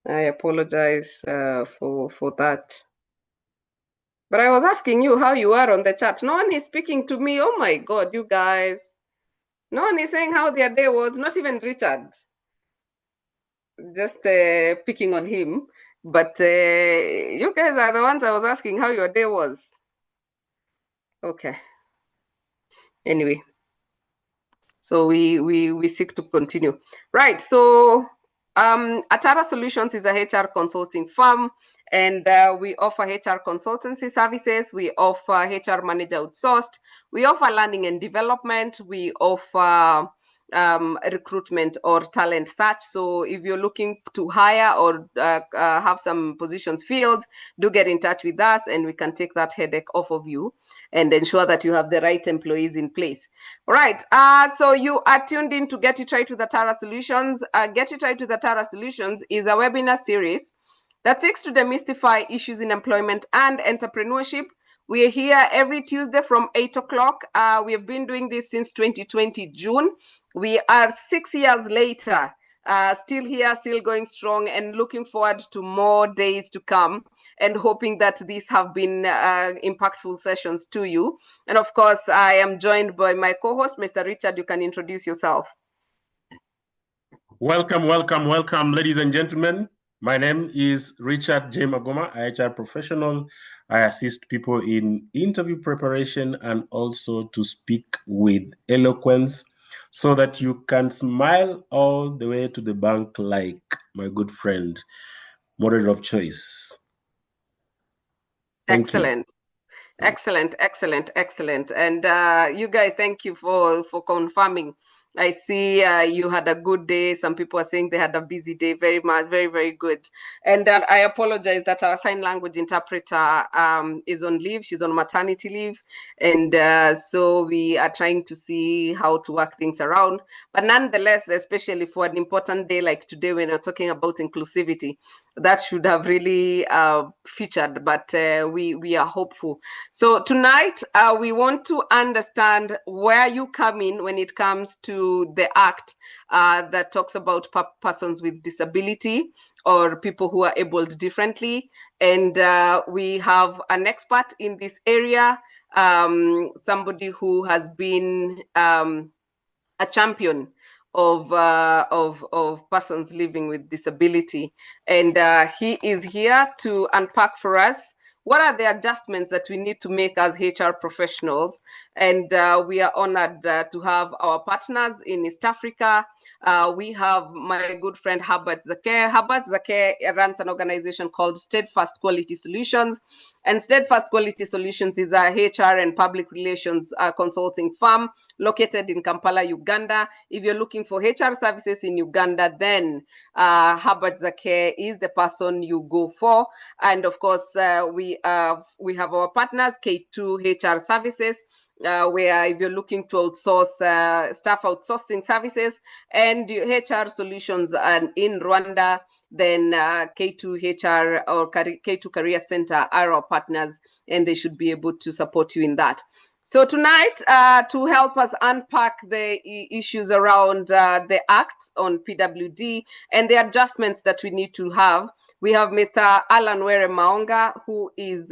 I apologize for that. But I was asking you how you are on the chat. No one is speaking to me. Oh my God, you guys. No one is saying how their day was, not even Richard. Just picking on him. But you guys are the ones I was asking how your day was. Okay. Anyway, so we seek to continue. Right. So Atara Solutions is a HR consulting firm, and we offer HR consultancy services. We offer HR manager outsourced. We offer learning and development. We offer recruitment or talent search. So if you're looking to hire or have some positions filled, do get in touch with us, and we can take that headache off of you and ensure that you have the right employees in place. All right. So you are tuned in to Get It Right with Atara Solutions. Get It Right with Atara Solutions is a webinar series that seeks to demystify issues in employment and entrepreneurship. We are here every Tuesday from 8 o'clock. We have been doing this since 2020 June. We are 6 years later, still here, still going strong, and looking forward to more days to come, and hoping that these have been impactful sessions to you. And of course, I am joined by my co-host, Mr. Richard. You can introduce yourself. Welcome, welcome, welcome, ladies and gentlemen. My name is Richard J. Magoma, HR professional. I assist people in interview preparation and also to speak with eloquence so that you can smile all the way to the bank like my good friend, model of choice. Thank Excellent. You. Excellent. And you guys, thank you for confirming. I see you had a good day. Some people are saying they had a busy day. Very much, very good. And I apologize that our sign language interpreter is on leave. She's on maternity leave. And so we are trying to see how to work things around. But nonetheless, especially for an important day like today when we're talking about inclusivity, that should have really featured, but we are hopeful. So tonight, we want to understand where you come in when it comes to the act that talks about persons with disability or people who are abled differently. And we have an expert in this area, somebody who has been a champion of persons living with disability. And he is here to unpack for us what are the adjustments that we need to make as HR professionals. And we are honored to have our partners in East Africa. We have my good friend Herbert Zake. Herbert Zake runs an organization called Steadfast Quality Solutions. And Steadfast Quality Solutions is a HR and public relations consulting firm located in Kampala, Uganda. If you're looking for HR services in Uganda, then Herbert Zake is the person you go for. And of course, we have our partners, K2 HR Services, where if you're looking to outsource staff outsourcing services and HR solutions in Rwanda, then K2 HR or K2 Career Center are our partners, and they should be able to support you in that. So tonight, to help us unpack the issues around the Act on PWD and the adjustments that we need to have, we have Mr. Alan Were Maonga, who is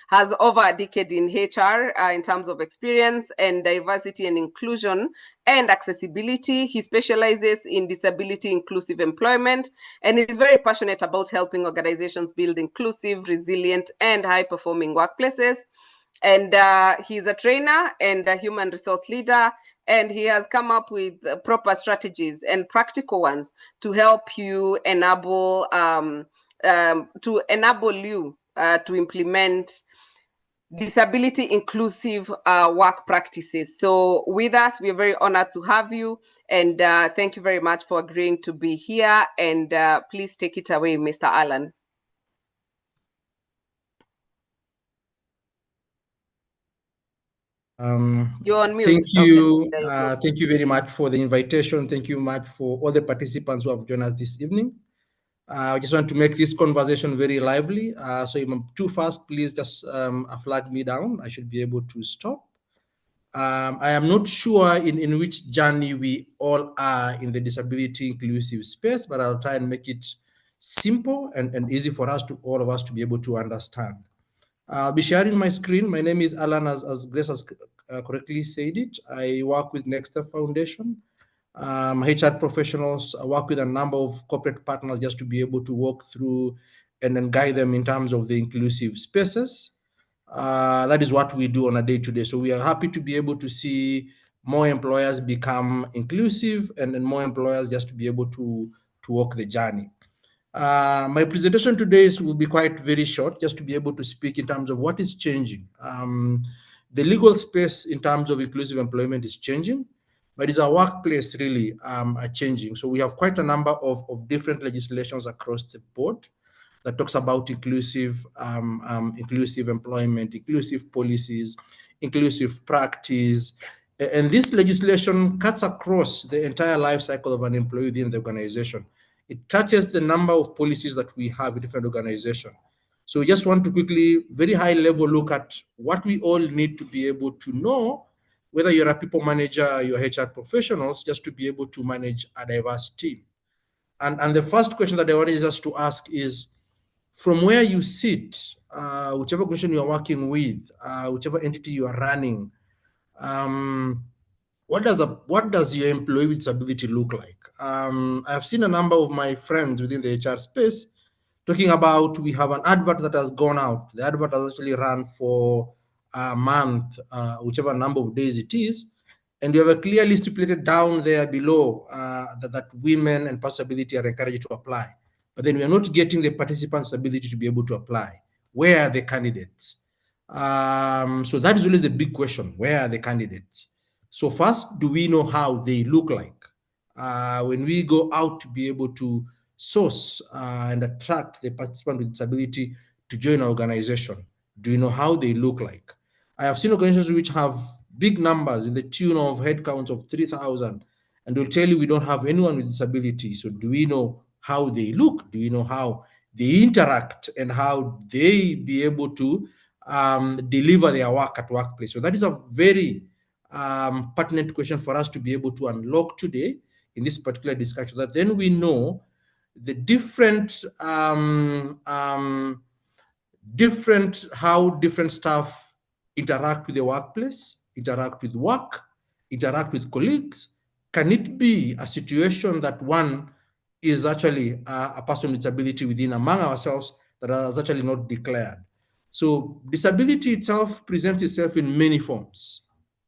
has over a decade in HR in terms of experience and diversity and inclusion and accessibility. He specializes in disability inclusive employment and is very passionate about helping organizations build inclusive, resilient, and high-performing workplaces. And he's a trainer and a human resource leader, and he has come up with proper strategies and practical ones to help you enable you to implement disability inclusive work practices. So with us, we're very honored to have you, and thank you very much for agreeing to be here. And please take it away, Mr. Alan. You're on mute. Thank you. Okay, thank you very much for the invitation. Thank you much for all the participants who have joined us this evening. I just want to make this conversation very lively. So if I'm too fast, please just flag me down. I should be able to stop. I am not sure in which journey we all are in the disability inclusive space, but I'll try and make it simple and easy for us to all of us to be able to understand. I'll be sharing my screen. My name is Alan, as Grace has correctly said it. I work with Next Step Foundation. HR professionals. I work with a number of corporate partners just to be able to walk through and then guide them in terms of the inclusive spaces. That is what we do on a day-to-day. So we are happy to be able to see more employers become inclusive and then more employers just to be able to walk the journey. My presentation today will be quite very short, just to be able to speak in terms of what is changing. The legal space in terms of inclusive employment is changing, but is our workplace really are changing. So we have quite a number of different legislations across the board that talks about inclusive employment, inclusive policies, inclusive practice. And this legislation cuts across the entire life cycle of an employee within the organization. It touches the number of policies that we have in different organizations. So we just want to quickly, very high level, look at what we all need to be able to know, whether you're a people manager, you're HR professionals, just to be able to manage a diverse team. And the first question that I wanted us to ask is, from where you sit, whichever organization you are working with, whichever entity you are running, what does your employee with disability look like? I've seen a number of my friends within the HR space talking about, we have an advert that has gone out. The advert has actually run for a month, whichever number of days it is, and we have a clearly stipulated down there below that women and possibility are encouraged to apply. But then we are not getting the participants' ability to be able to apply. Where are the candidates? So that is always the big question. Where are the candidates? So first, do we know how they look like? When we go out to be able to source and attract the participant with disability to join our organization, do you know how they look like? I have seen organizations which have big numbers in the tune of headcounts of 3,000, and they'll tell you we don't have anyone with disability. So do we know how they look? Do we know how they interact and how they be able to deliver their work at workplace? So that is a very pertinent question for us to be able to unlock today in this particular discussion, that then we know the different how different staff interact with the workplace, interact with work, interact with colleagues. Can it be a situation that one is actually a person with disability within among ourselves that is actually not declared? So disability itself presents itself in many forms.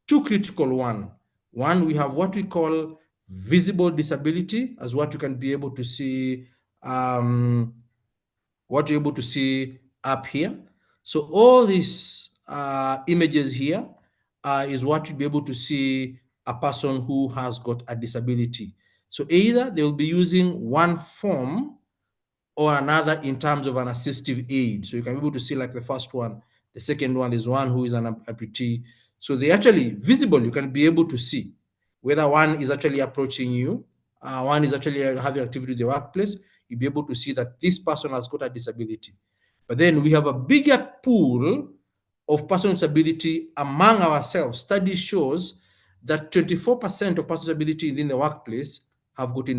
Two critical one. One, we have what we call visible disability, as what you can be able to see, what you're able to see up here. So all these images here is what you'll be able to see a person who has got a disability. So either they'll be using one form or another in terms of an assistive aid. So you can be able to see like the first one, the second one is one who is an amputee. So they actually visible, you can be able to see whether one is actually approaching you, one is actually having activity in the workplace, you'll be able to see that this person has got a disability. But then we have a bigger pool of person with disability among ourselves. Study shows that 24% of person with disability in the workplace have got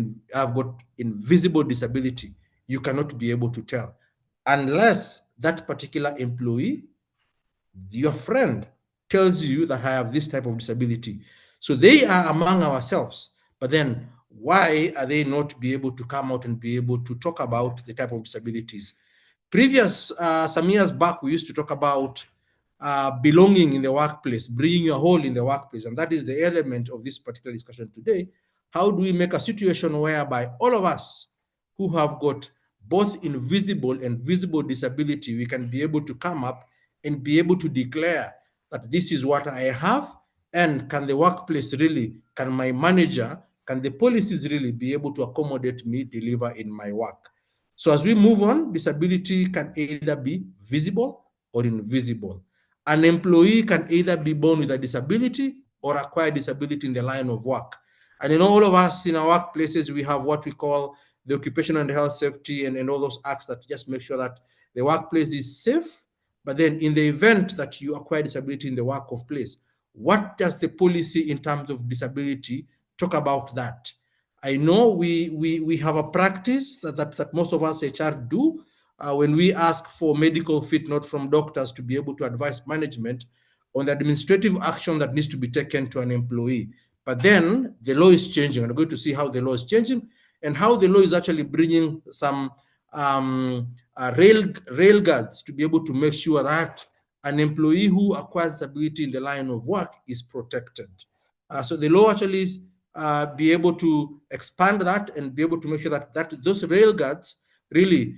invisible disability. You cannot be able to tell unless that particular employee, your friend, tells you that I have this type of disability. So they are among ourselves, but then why are they not be able to come out and be able to talk about the type of disabilities? Previous, some years back, we used to talk about belonging in the workplace, bringing your whole in the workplace, and that is the element of this particular discussion today. How do we make a situation whereby all of us who have got both invisible and visible disability, we can be able to come up and be able to declare that this is what I have, and can the workplace really, can my manager, can the policies really be able to accommodate me, deliver in my work? So as we move on, disability can either be visible or invisible. An employee can either be born with a disability or acquire disability in the line of work. And in all of us in our workplaces, we have what we call the occupational and health safety and all those acts that just make sure that the workplace is safe. But then in the event that you acquire disability in the work of place, what does the policy in terms of disability talk about that? I know we have a practice that most of us HR do when we ask for medical fit note from doctors to be able to advise management on the administrative action that needs to be taken to an employee. But then the law is changing, and we're going to see how the law is changing and how the law is actually bringing some rail guards to be able to make sure that an employee who acquires disability in the line of work is protected. So the law actually is be able to expand that and be able to make sure that those rail guards really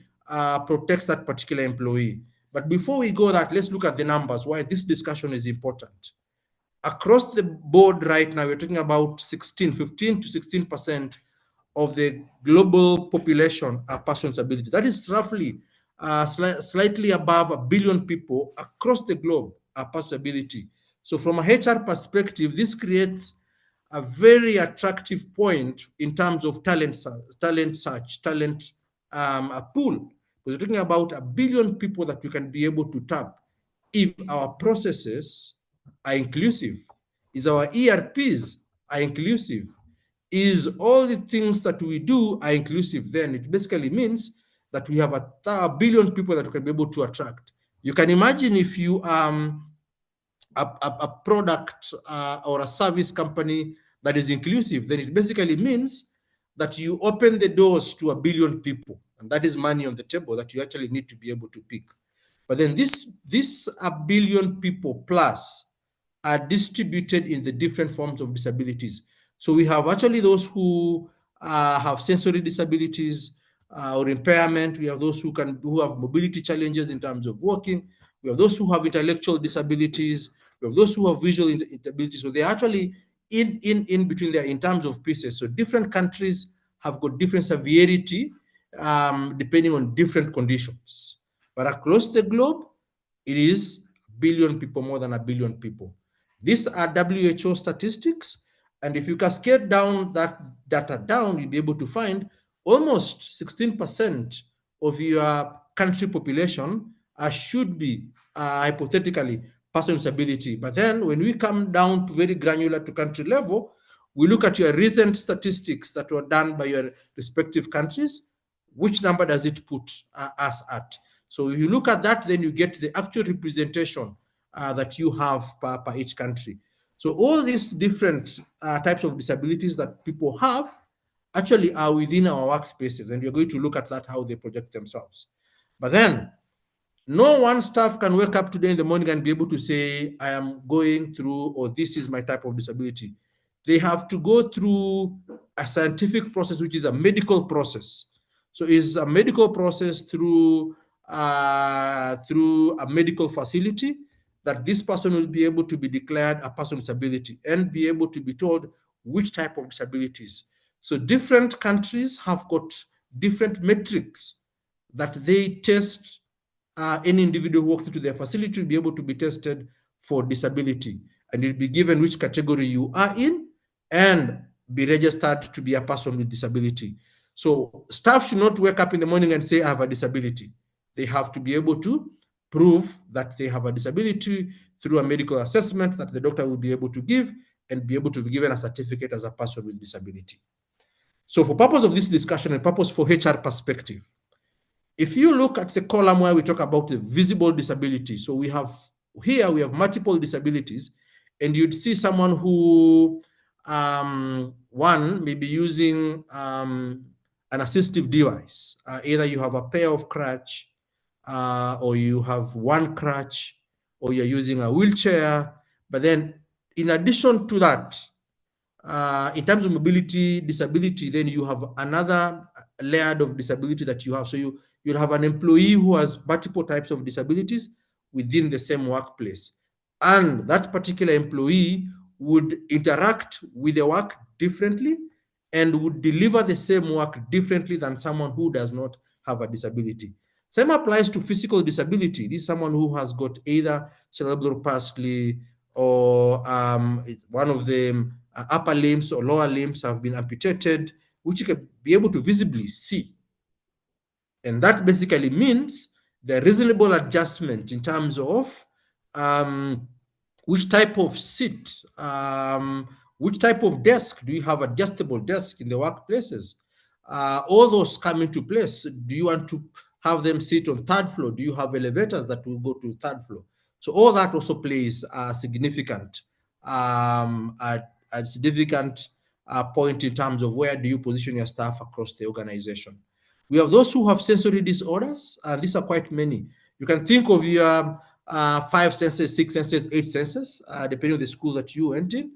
protects that particular employee. But before we go that, let's look at the numbers, why this discussion is important. Across the board right now, we're talking about 15 to 16% of the global population are persons with disability. That is roughly slightly above 1 billion people across the globe are persons with disability. So from a HR perspective, this creates a very attractive point in terms of talent search, talent pool. We're talking about 1 billion people that we can be able to tap if our processes are inclusive, is our ERPs are inclusive, is all the things that we do are inclusive, then it basically means that we have a billion people that we can be able to attract. You can imagine if you a product or a service company that is inclusive, then it basically means that you open the doors to 1 billion people, and that is money on the table that you actually need to be able to pick. But then this 1 billion people plus are distributed in the different forms of disabilities. So we have actually those who have sensory disabilities or impairment. We have those who have mobility challenges in terms of walking. We have those who have intellectual disabilities. We have those who have visual disabilities. So they're actually in between there in terms of pieces. So different countries have got different severity depending on different conditions. But across the globe, it is a billion people, more than 1 billion people. These are WHO statistics. And if you cascade down that data down, you'll be able to find almost 16% of your country population should be hypothetically person with disability. But then when we come down to very granular to country level, we look at your recent statistics that were done by your respective countries. Which number does it put us at? So if you look at that, then you get the actual representation that you have per each country. So all these different types of disabilities that people have actually are within our workspaces, and we're going to look at that, how they project themselves. But then no one staff can wake up today in the morning and be able to say, I am going through, or this is my type of disability. They have to go through a scientific process, which is a medical process. So it's a medical process through a medical facility that this person will be able to be declared a person with disability and be able to be told which type of disabilities. So different countries have got different metrics that they test any individual who walks into their facility will be able to be tested for disability, and you'll be given which category you are in and be registered to be a person with disability. So staff should not wake up in the morning and say, I have a disability. They have to be able to prove that they have a disability through a medical assessment that the doctor will be able to give and be able to be given a certificate as a person with disability. So for purpose of this discussion and purpose for HR perspective, if you look at the column where we talk about the visible disability, so we have multiple disabilities, and you'd see someone who one may be using an assistive device. Either you have a pair of crutch, or you have one crutch, or you're using a wheelchair. But then in addition to that, in terms of mobility disability, then you have another layer of disability that you have. So you'll have an employee who has multiple types of disabilities within the same workplace. And that particular employee would interact with the work differently and would deliver the same work differently than someone who does not have a disability. Same applies to physical disability. This is someone who has got either cerebral palsy or one of the upper limbs or lower limbs have been amputated, which you can be able to visibly see. And that basically means the reasonable adjustment in terms of which type of seat Which type of desk? Do you have adjustable desk in the workplaces? All those come into place. Do you want to have them sit on third floor? Do you have elevators that will go to third floor? So all that also plays a significant, a significant point in terms of where do you position your staff across the organization. We have those who have sensory disorders, and these are quite many. You can think of your 5 senses, 6 senses, 8 senses, depending on the school that you went in.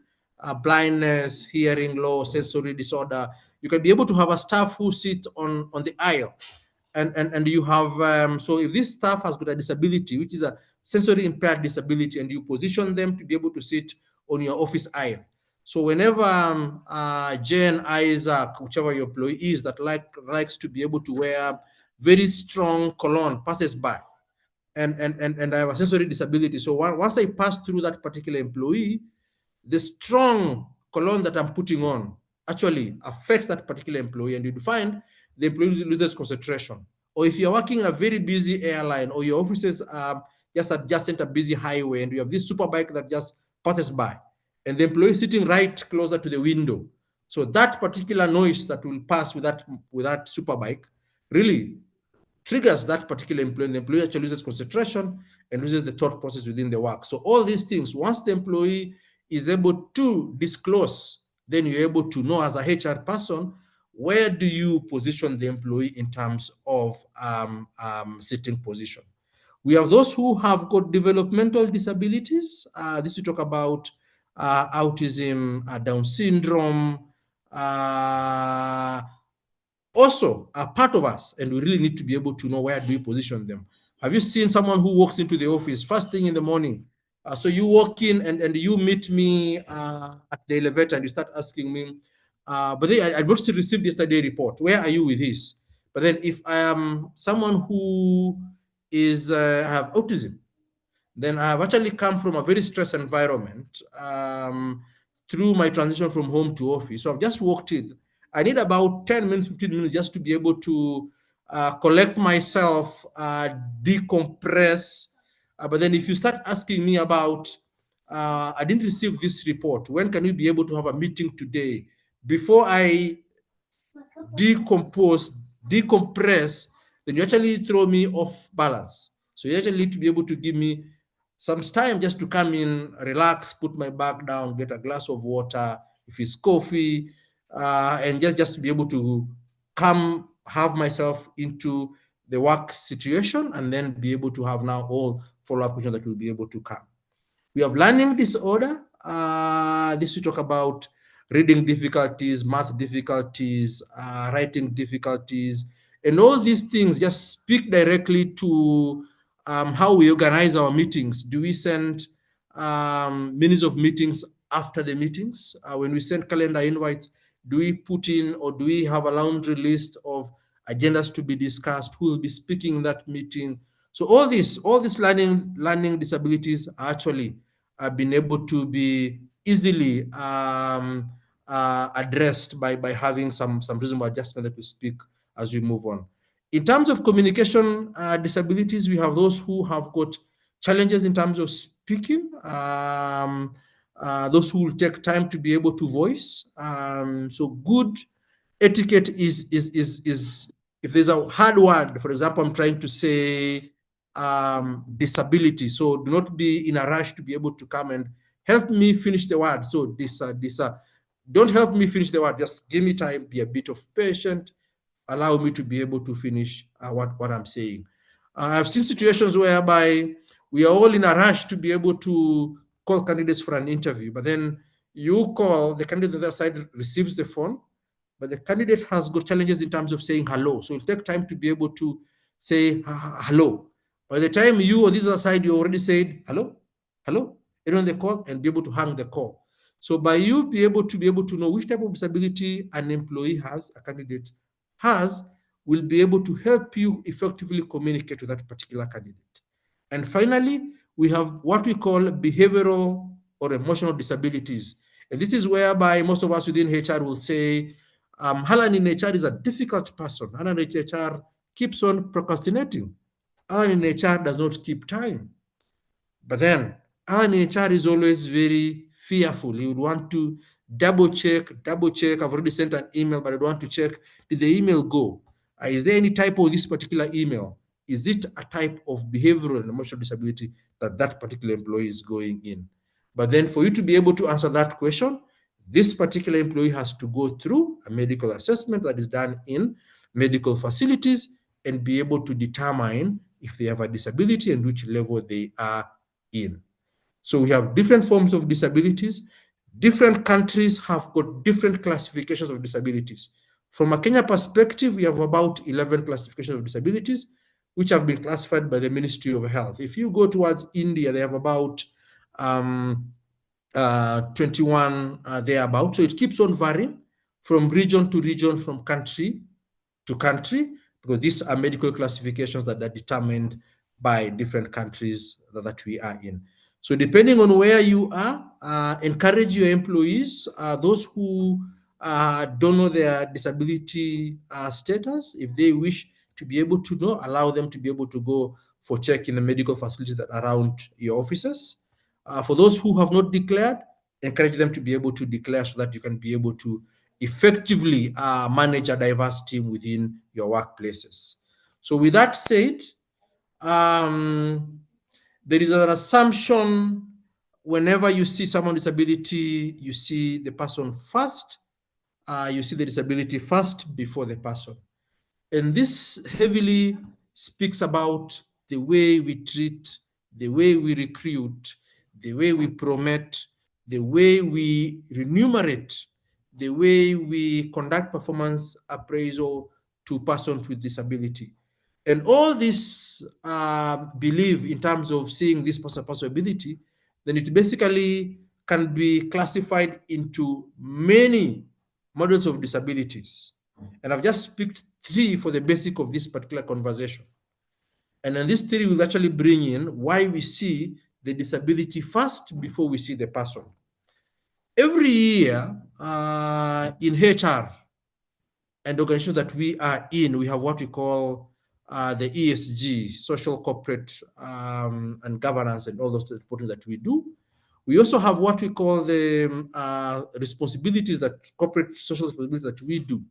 Blindness, hearing loss, sensory disorder. You can be able to have a staff who sits on the aisle. And you have, so if this staff has got a disability, which is a sensory impaired disability, and you position them to be able to sit on your office aisle. So whenever Jane, Isaac, whichever your employee is that likes to be able to wear very strong cologne passes by, and I have a sensory disability. So once I pass through that particular employee, the strong cologne that I'm putting on actually affects that particular employee, and you'd find the employee loses concentration. Or if you're working in a very busy airline, or your offices are just adjacent a busy highway, and you have this super bike that just passes by, and the employee sitting right closer to the window. So that particular noise that will pass with that super bike really triggers that particular employee, and the employee actually loses concentration and loses the thought process within the work. So all these things, once the employee is able to disclose, then you're able to know as a HR person, where do you position the employee in terms of sitting position. We have those who have got developmental disabilities. This we talk about autism, Down syndrome, also are part of us, and we really need to be able to know where do we position them. Have you seen someone who walks into the office first thing in the morning? So you walk in and you meet me at the elevator, and you start asking me, but then I've just received yesterday report. Where are you with this? But then if I am someone who is have autism, then I have actually come from a very stressed environment through my transition from home to office. So I've just walked in. I need about 10 minutes, 15 minutes just to be able to collect myself, decompress. But then if you start asking me about, I didn't receive this report, when can you be able to have a meeting today? Before I decompress, then you actually throw me off balance. So you actually need to be able to give me some time just to come in, relax, put my bag down, get a glass of water, if it's coffee, and just to be able to come, have myself into the work situation, and then be able to have now all follow-up questions that will be able to come. We have learning disorder. This we talk about reading difficulties, math difficulties, writing difficulties, and all these things just speak directly to how we organize our meetings. Do we send minutes of meetings after the meetings? When we send calendar invites, do we put in, or do we have a laundry list of agendas to be discussed? Who will be speaking in that meeting? So all these learning disabilities are actually been able to be easily addressed by having some reasonable adjustment that we speak as we move on. In terms of communication disabilities, we have those who have got challenges in terms of speaking, those who will take time to be able to voice. So good etiquette is if there's a hard word, for example, I'm trying to say disability. So do not be in a rush to be able to come and help me finish the word. So don't help me finish the word. Just give me time, be a bit of patient, allow me to be able to finish what I'm saying. I've seen situations whereby we are all in a rush to be able to call candidates for an interview, but then you call, the candidate on the other side receives the phone, but the candidate has got challenges in terms of saying hello. So it'll take time to be able to say hello. By the time you or this other side, you already said hello, hello, and on the call, and be able to hang the call. So by you be able to know which type of disability an employee has, a candidate has, will be able to help you effectively communicate with that particular candidate. And finally, we have what we call behavioral or emotional disabilities. And this is whereby most of us within HR will say, Alan in HR is a difficult person. Alan in HR keeps on procrastinating. Alan in HR does not keep time. But then Alan in HR is always very fearful. He would want to double check. I've already sent an email, but I don't want to check. Did the email go? Is there any typo of this particular email? Is it a type of behavioral and emotional disability that particular employee is going in? But then for you to be able to answer that question, this particular employee has to go through a medical assessment that is done in medical facilities and be able to determine if they have a disability and which level they are in. So we have different forms of disabilities. Different countries have got different classifications of disabilities. From a Kenya perspective, we have about 11 classifications of disabilities, which have been classified by the Ministry of Health. If you go towards India, they have about 21 thereabout. So it keeps on varying from region to region, from country to country, because these are medical classifications that are determined by different countries that we are in. So depending on where you are, encourage your employees, those who don't know their disability status, if they wish to be able to know, allow them to be able to go for check in the medical facilities that are around your offices. For those who have not declared, encourage them to be able to declare so that you can be able to effectively manage a diverse team within your workplaces. So with that said, there is an assumption whenever you see someone with disability, you see the person first, you see the disability first before the person. And this heavily speaks about the way we treat, the way we recruit, the way we promote, the way we remunerate, the way we conduct performance appraisal to persons with disability. And all this belief in terms of seeing this person's possibility, then it basically can be classified into many models of disabilities. And I've just picked 3 for the basic of this particular conversation. And then these 3 will actually bring in why we see the disability first before we see the person. Every year in HR and organizations that we are in, we have what we call the ESG, social, corporate, and governance, and all those reporting that we do. We also have what we call the responsibilities, that corporate social responsibilities that we do.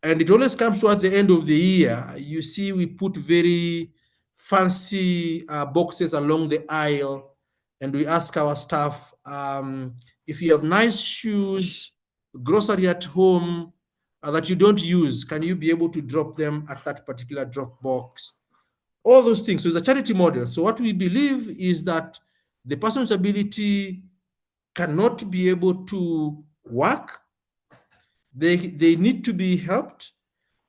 And it always comes towards the end of the year. You see, we put very fancy boxes along the aisle, and we ask our staff, if you have nice shoes, grocery at home that you don't use, can you be able to drop them at that particular drop box? All those things. So it's a charity model. So what we believe is that the person with disability cannot be able to work. They need to be helped.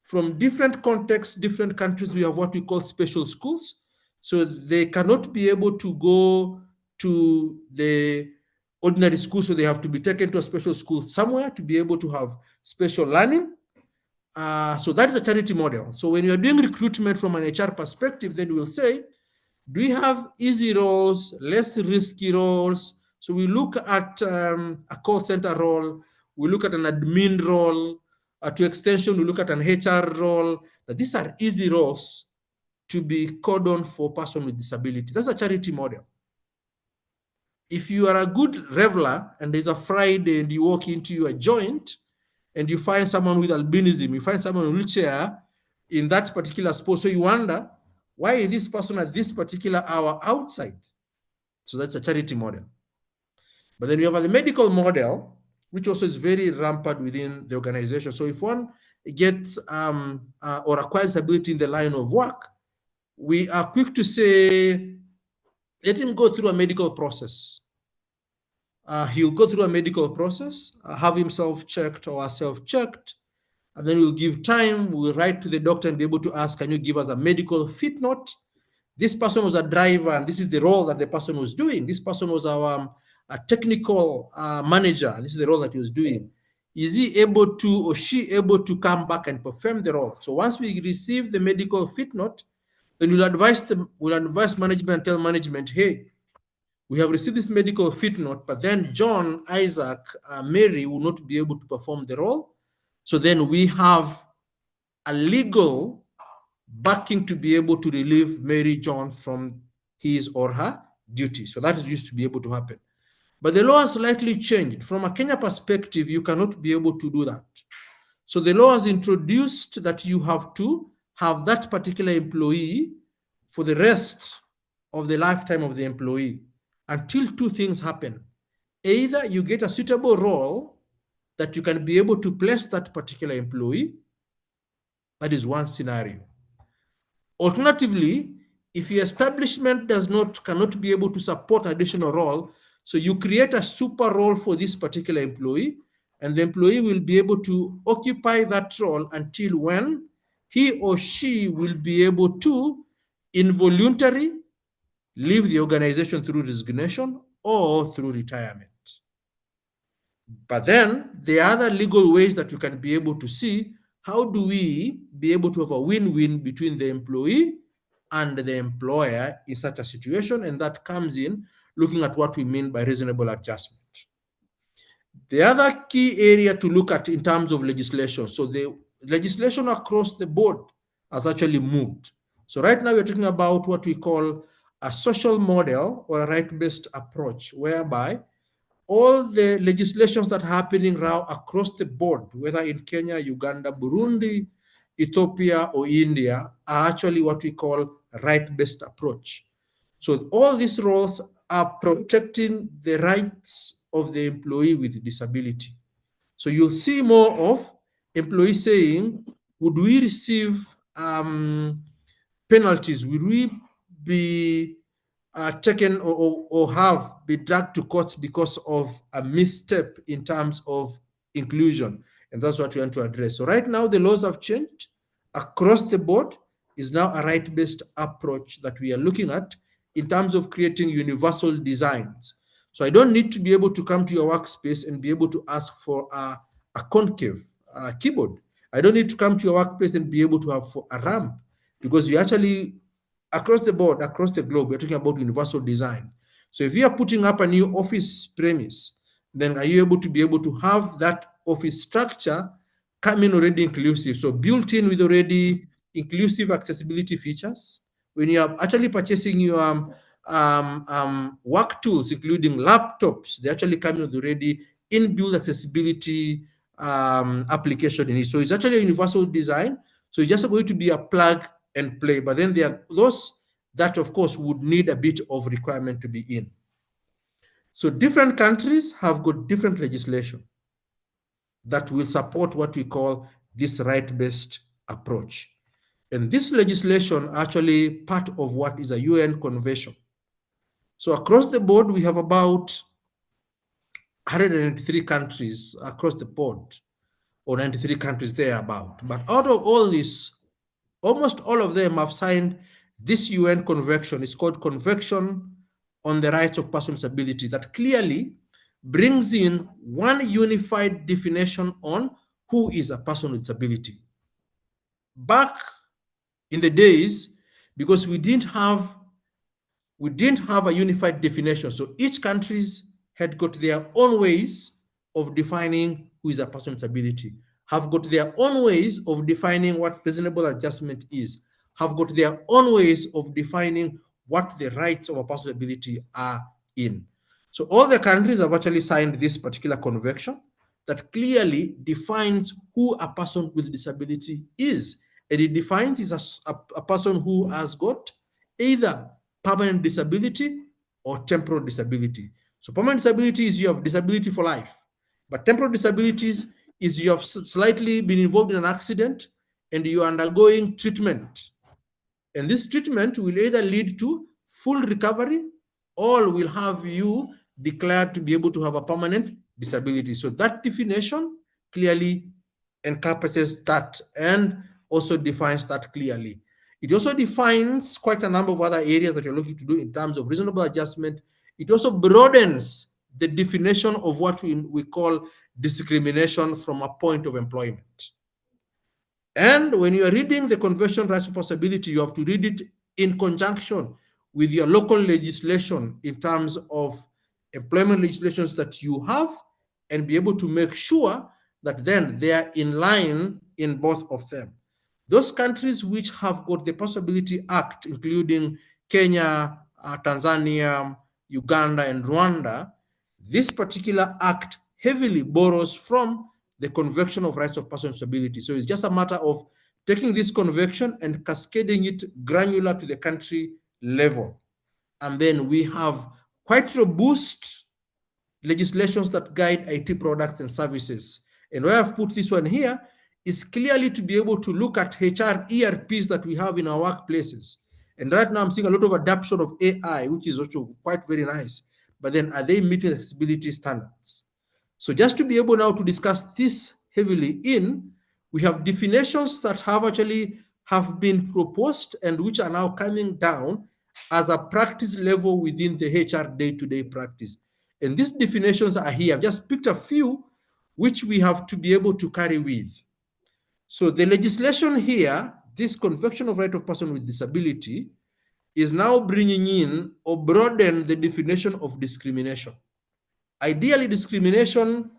From different contexts, different countries, we have what we call special schools. So they cannot be able to go to the ordinary school, so they have to be taken to a special school somewhere to be able to have special learning. So that is a charity model. So when you're doing recruitment from an HR perspective, then we'll say, do we have easy roles, less risky roles? So we look at a call center role, we look at an admin role, to extension, we look at an HR role. That these are easy roles to be cordoned for person with disability. That's a charity model. If you are a good reveler and there's a Friday and you walk into your joint and you find someone with albinism, you find someone in a wheelchair in that particular spot, so you wonder, why is this person at this particular hour outside? So that's a charity model. But then you have the medical model, which also is very rampant within the organization. So if one gets or acquires disability in the line of work, we are quick to say, let him go through a medical process. He'll go through a medical process, have himself checked or self-checked, and then we'll give time, we'll write to the doctor and be able to ask, can you give us a medical fit note? This person was a driver, and this is the role that the person was doing. This person was our a technical manager, and this is the role that he was doing. Is he able to, or she able to come back and perform the role? So once we receive the medical fit note, then we'll advise management and tell management, hey, we have received this medical fit note, but then John, Isaac, Mary will not be able to perform the role. So then we have a legal backing to be able to relieve Mary John from his or her duty. So that is used to be able to happen. But the law has slightly changed. From a Kenya perspective, you cannot be able to do that. So the law has introduced that you have to have that particular employee for the rest of the lifetime of the employee until two things happen. Either you get a suitable role that you can be able to place that particular employee. That is one scenario. Alternatively, if your establishment cannot be able to support an additional role, so you create a super role for this particular employee, and the employee will be able to occupy that role until when he or she will be able to involuntarily leave the organization through resignation or through retirement. But then there are other legal ways that you can be able to see how do we be able to have a win-win between the employee and the employer in such a situation, and that comes in looking at what we mean by reasonable adjustment. The other key area to look at in terms of legislation, so the legislation across the board has actually moved. So right now we're talking about what we call a social model or a right-based approach, whereby all the legislations that are happening now across the board, whether in Kenya, Uganda, Burundi, Ethiopia, or India, are actually what we call right-based approach. So all these roles are protecting the rights of the employee with disability. So you'll see more of employees saying, would we receive penalties? Will we be taken or have been dragged to court because of a misstep in terms of inclusion? And that's what we want to address. So right now the laws have changed across the board. Is now a right-based approach that we are looking at in terms of creating universal designs. So I don't need to be able to come to your workspace and be able to ask for a concave keyboard. I don't need to come to your workplace and be able to have a ramp, because you actually, across the board, across the globe, we're talking about universal design. So if you are putting up a new office premise, then are you able to be able to have that office structure come in already inclusive? So built in with already inclusive accessibility features. When you are actually purchasing your work tools, including laptops, they actually come with already inbuilt accessibility application in it. So it's actually a universal design. So it's just going to be a plug and play. But then there are those that, of course, would need a bit of requirement to be in. So different countries have got different legislation that will support what we call this right-based approach. And this legislation actually part of what is a UN convention. So across the board, we have about 103 countries across the board, or 93 countries thereabout. But out of all this, almost all of them have signed this UN convention. It's called Convention on the Rights of Persons with Disability, that clearly brings in one unified definition on who is a person with disability. Back in the days, because we didn't have a unified definition, so each countries had got their own ways of defining who is a person with disability, have got their own ways of defining what reasonable adjustment is, have got their own ways of defining what the rights of a person with disability are in. So all the countries have actually signed this particular convention that clearly defines who a person with disability is. And it defines as a person who has got either permanent disability or temporal disability. So permanent disability is you have disability for life, but temporal disabilities is you have slightly been involved in an accident and you are undergoing treatment. And this treatment will either lead to full recovery or will have you declared to be able to have a permanent disability. So that definition clearly encompasses that and also defines that clearly. It also defines quite a number of other areas that you're looking to do in terms of reasonable adjustment. It also broadens the definition of what we call discrimination from a point of employment. And when you are reading the Convention Rights of Possibility, you have to read it in conjunction with your local legislation in terms of employment legislations that you have, and be able to make sure that then they are in line in both of them. Those countries which have got the Possibility Act, including Kenya, Tanzania, Uganda, and Rwanda, this particular act heavily borrows from the Convention of Rights of Persons with Disability. So it's just a matter of taking this convention and cascading it granular to the country level. And then we have quite robust legislations that guide IT products and services. And why I've put this one here is clearly to be able to look at HR ERPs that we have in our workplaces. And right now I'm seeing a lot of adoption of AI, which is also quite very nice. But then are they meeting accessibility standards? So just to be able now to discuss this heavily we have definitions that have been proposed and which are now coming down as a practice level within the HR day-to-day practice. And these definitions are here. I've just picked a few which we have to be able to carry with. So the legislation here, this Convention of Right of Person with Disability, is now bringing in or broaden the definition of discrimination. Ideally, discrimination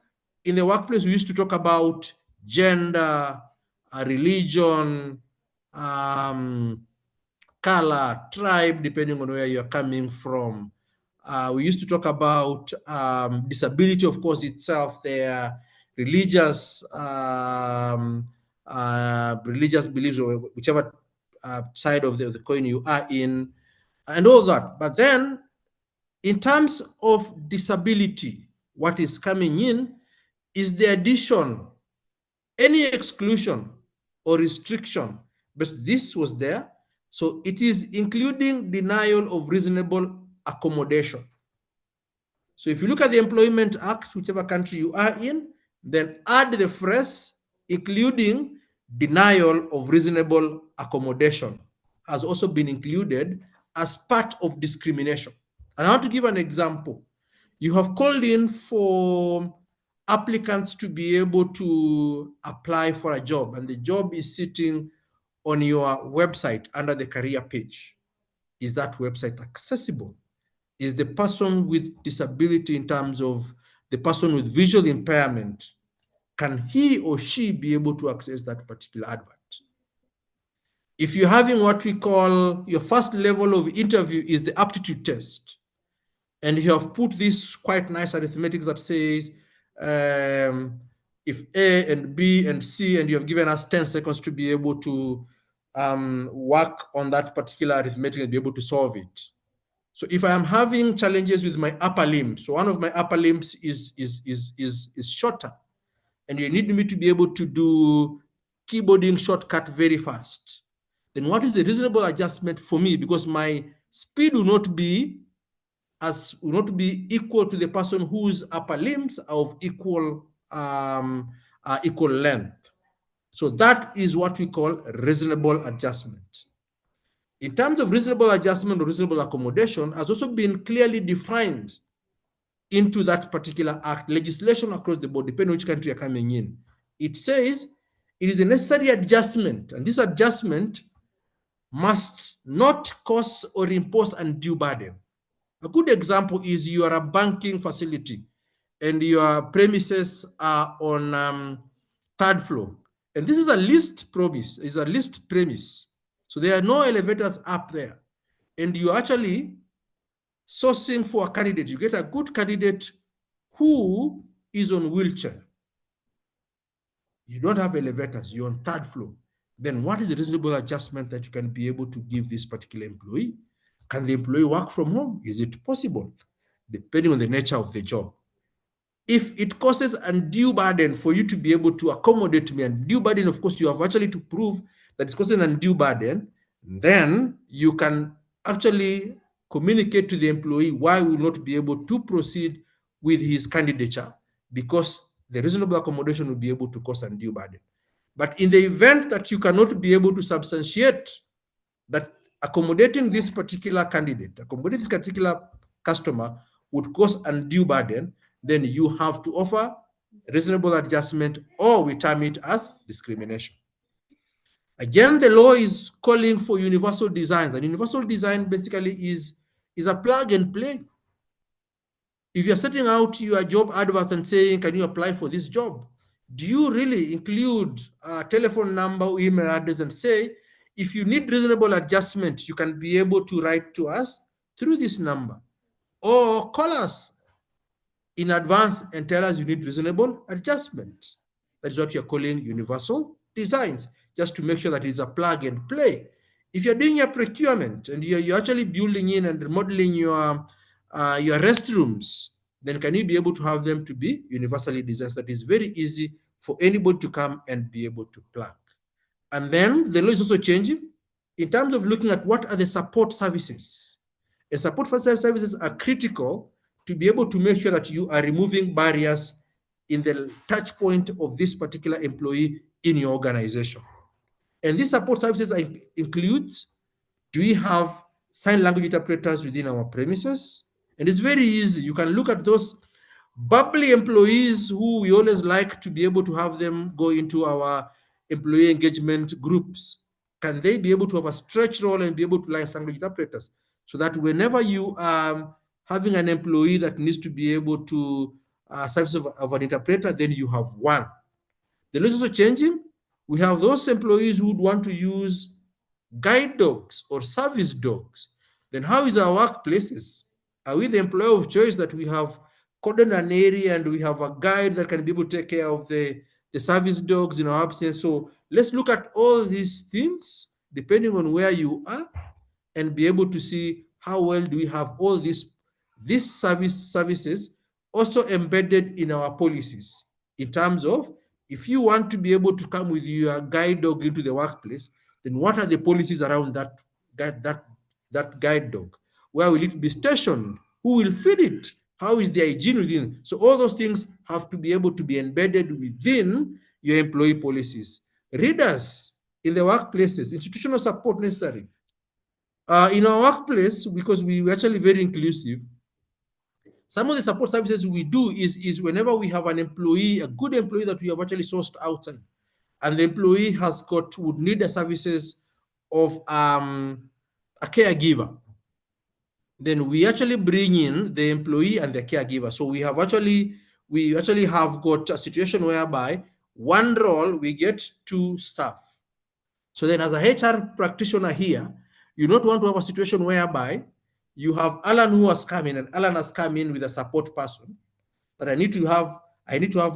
in the workplace, we used to talk about gender, religion, color, tribe, depending on where you're coming from. We used to talk about disability, of course, itself, their religious beliefs, or whichever side of the coin you are in, and all that. But then, in terms of disability, what is coming in is the addition, any exclusion or restriction, but this was there. So it is including denial of reasonable accommodation. So if you look at the Employment Act, whichever country you are in, then add the phrase including denial of reasonable accommodation has also been included as part of discrimination. And I want to give an example. You have called in for applicants to be able to apply for a job, and the job is sitting on your website under the career page. Is that website accessible? Is the person with disability, in terms of the person with visual impairment, can he or she be able to access that particular advert? If you're having what we call your first level of interview is the aptitude test, and you have put this quite nice arithmetic that says if A and B and C, and you have given us 10 seconds to be able to work on that particular arithmetic and be able to solve it. So if I am having challenges with my upper limb, so one of my upper limbs is shorter, and you need me to be able to do keyboarding shortcut very fast, then what is the reasonable adjustment for me? Because my speed will not be equal to the person whose upper limbs are of equal length. So that is what we call reasonable adjustment. In terms of reasonable adjustment or reasonable accommodation has also been clearly defined into that particular act, legislation across the board, depending on which country you're coming in. It says it is a necessary adjustment, and this adjustment must not cause or impose undue burden. A good example is you are a banking facility and your premises are on third floor. And this is a leased premise. So there are no elevators up there. And you're actually sourcing for a candidate. You get a good candidate who is on wheelchair. You don't have elevators, you're on third floor. Then what is the reasonable adjustment that you can be able to give this particular employee? Can the employee work from home? Is it possible? Depending on the nature of the job. If it causes undue burden for you to be able to accommodate me, undue burden, of course, you have actually to prove that it's causing undue burden, then you can actually communicate to the employee why we will not be able to proceed with his candidature, because the reasonable accommodation will be able to cause undue burden. But in the event that you cannot be able to substantiate that accommodating this particular candidate, accommodating this particular customer would cause undue burden, then you have to offer reasonable adjustment, or we term it as discrimination. Again, the law is calling for universal designs, and universal design basically is a plug and play. If you're setting out your job adverts and saying, can you apply for this job? Do you really include a telephone number, email address, and say, if you need reasonable adjustment, you can be able to write to us through this number, or call us in advance and tell us you need reasonable adjustment. That is what you're calling universal designs, just to make sure that it's a plug and play. If you're doing your procurement and you're actually building in and remodeling your restrooms, then can you be able to have them to be universally designed? That is very easy for anybody to come and be able to plug. And then the law is also changing in terms of looking at what are the support services. And support services are critical to be able to make sure that you are removing barriers in the touch point of this particular employee in your organization. And these support services includes, do we have sign language interpreters within our premises? And it's very easy. You can look at those bubbly employees who we always like to be able to have them go into our employee engagement groups. Can they be able to have a stretch role and be able to learn language interpreters? So that whenever you are having an employee that needs to be able to service of an interpreter, then you have one. The law is also changing. We have those employees who would want to use guide dogs or service dogs. Then how is our workplaces? Are we the employer of choice that we have cordoned an area and we have a guide that can be able to take care of the service dogs in our absence? So let's look at all these things depending on where you are and be able to see how well do we have all these services also embedded in our policies in terms of, if you want to be able to come with your guide dog into the workplace, then what are the policies around that guide dog? Where will it be stationed? Who will feed it? How is the hygiene within? So all those things have to be able to be embedded within your employee policies. Readers in the workplaces, institutional support necessary. In our workplace, because we're actually very inclusive, some of the support services we do is whenever we have an employee, a good employee that we have actually sourced outside, and the employee would need the services of a caregiver, then we actually bring in the employee and the caregiver. So we actually have got a situation whereby one role we get two staff. So then as a HR practitioner here, you don't want to have a situation whereby you have Alan who has come in, and Alan has come in with a support person that I need to have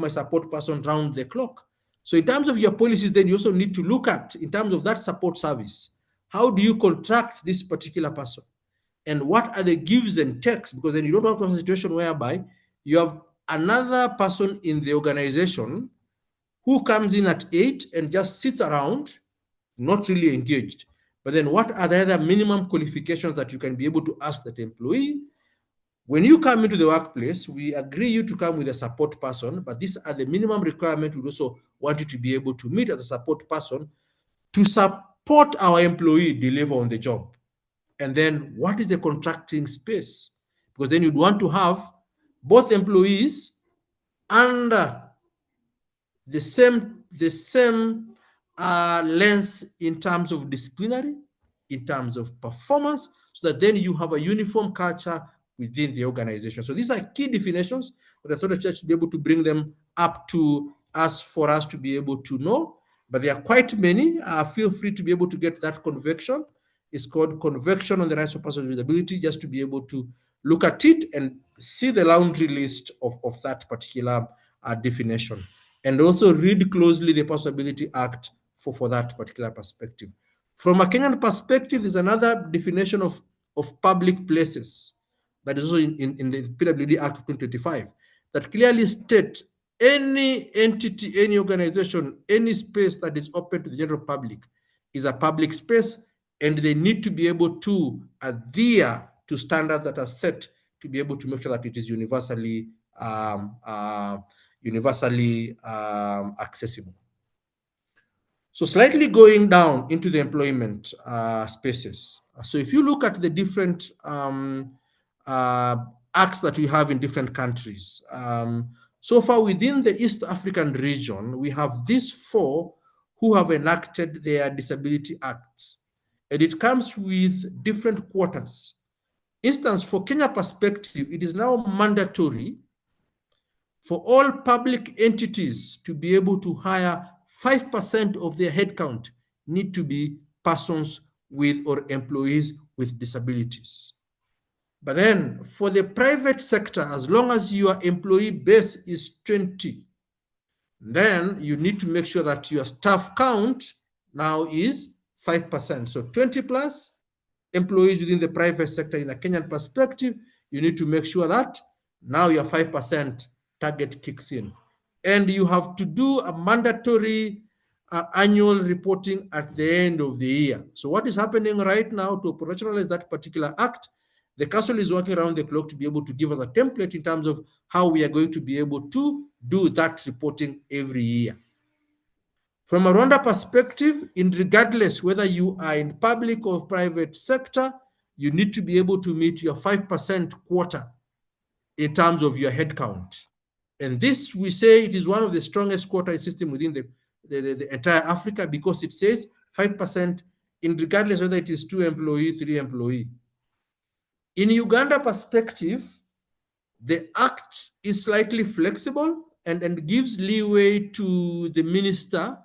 my support person round the clock. So in terms of your policies, then you also need to look at, in terms of that support service, how do you contract this particular person? And what are the gives and takes? Because then you don't have to have a situation whereby you have another person in the organization who comes in at 8 and just sits around, not really engaged. But then what are the other minimum qualifications that you can be able to ask that employee? When you come into the workplace, we agree you to come with a support person, but these are the minimum requirements we also want you to be able to meet as a support person to support our employee deliver on the job. And then what is the contracting space? Because then you'd want to have both employees under the same lens in terms of disciplinary, in terms of performance, so that then you have a uniform culture within the organization. So these are key definitions, but I thought I should be able to bring them up to us for us to be able to know. But there are quite many. Feel free to be able to get that convection. It's called Convection on the Rights of Persons with Disability, just to be able to look at it and see the laundry list of that particular definition. And also read closely the PWD Act for that particular perspective. From a Kenyan perspective, there's another definition of public places that is also in the PWD Act of 2025 that clearly states any entity, any organization, any space that is open to the general public is a public space, and they need to be able to adhere to standards that are set to be able to make sure that it is universally accessible. So slightly going down into the employment spaces. So if you look at the different acts that we have in different countries, so far within the East African region, we have these 4 who have enacted their disability acts, and it comes with different quotas. Instance, for Kenya perspective, it is now mandatory for all public entities to be able to hire 5% of their headcount need to be persons with or employees with disabilities. But then for the private sector, as long as your employee base is 20, then you need to make sure that your staff count now is 5%. So 20 plus employees within the private sector in a Kenyan perspective, you need to make sure that now your 5% target kicks in. And you have to do a mandatory annual reporting at the end of the year. So what is happening right now to operationalize that particular act, the council is working around the clock to be able to give us a template in terms of how we are going to be able to do that reporting every year. From a Rwanda perspective, regardless whether you are in public or private sector, you need to be able to meet your 5% quota in terms of your headcount. And this, we say, it is one of the strongest quota system within the entire Africa, because it says 5% in regardless whether it is 2 employee, 3 employee. In Uganda perspective, the act is slightly flexible and gives leeway to the minister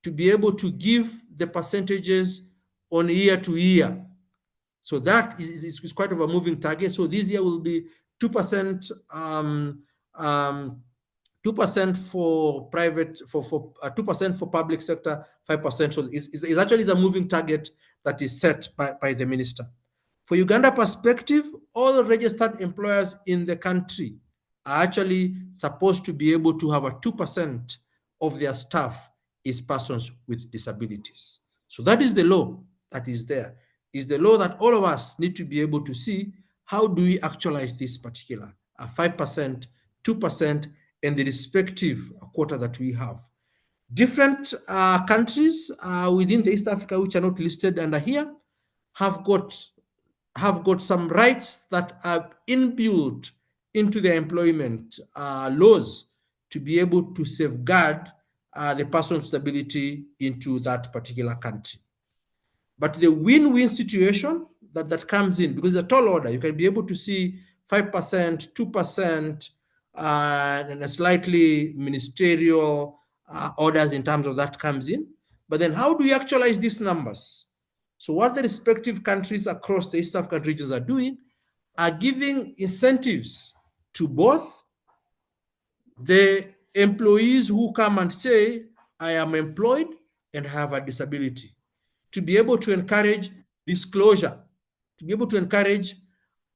to be able to give the percentages on year to year. So that is quite of a moving target. So this year will be 2%, 2% for private, for 2% for public sector, 5%. So it's actually a moving target that is set by the minister. For Uganda perspective, all registered employers in the country are actually supposed to be able to have a 2% of their staff is persons with disabilities. So that is the law that is there. Is the law that all of us need to be able to see how do we actualize this particular 5%, 2%, and the respective quota that we have. Different countries within the East Africa, which are not listed under here, have got some rights that are inbuilt into their employment laws to be able to safeguard the person's stability into that particular country. But the win-win situation that comes in, because it's a tall order, you can be able to see 5%, 2%, and a slightly ministerial orders in terms of that comes in. But then how do you actualize these numbers? So what the respective countries across the East African regions are doing are giving incentives to both the employees who come and say, I am employed and have a disability, to be able to encourage disclosure, to be able to encourage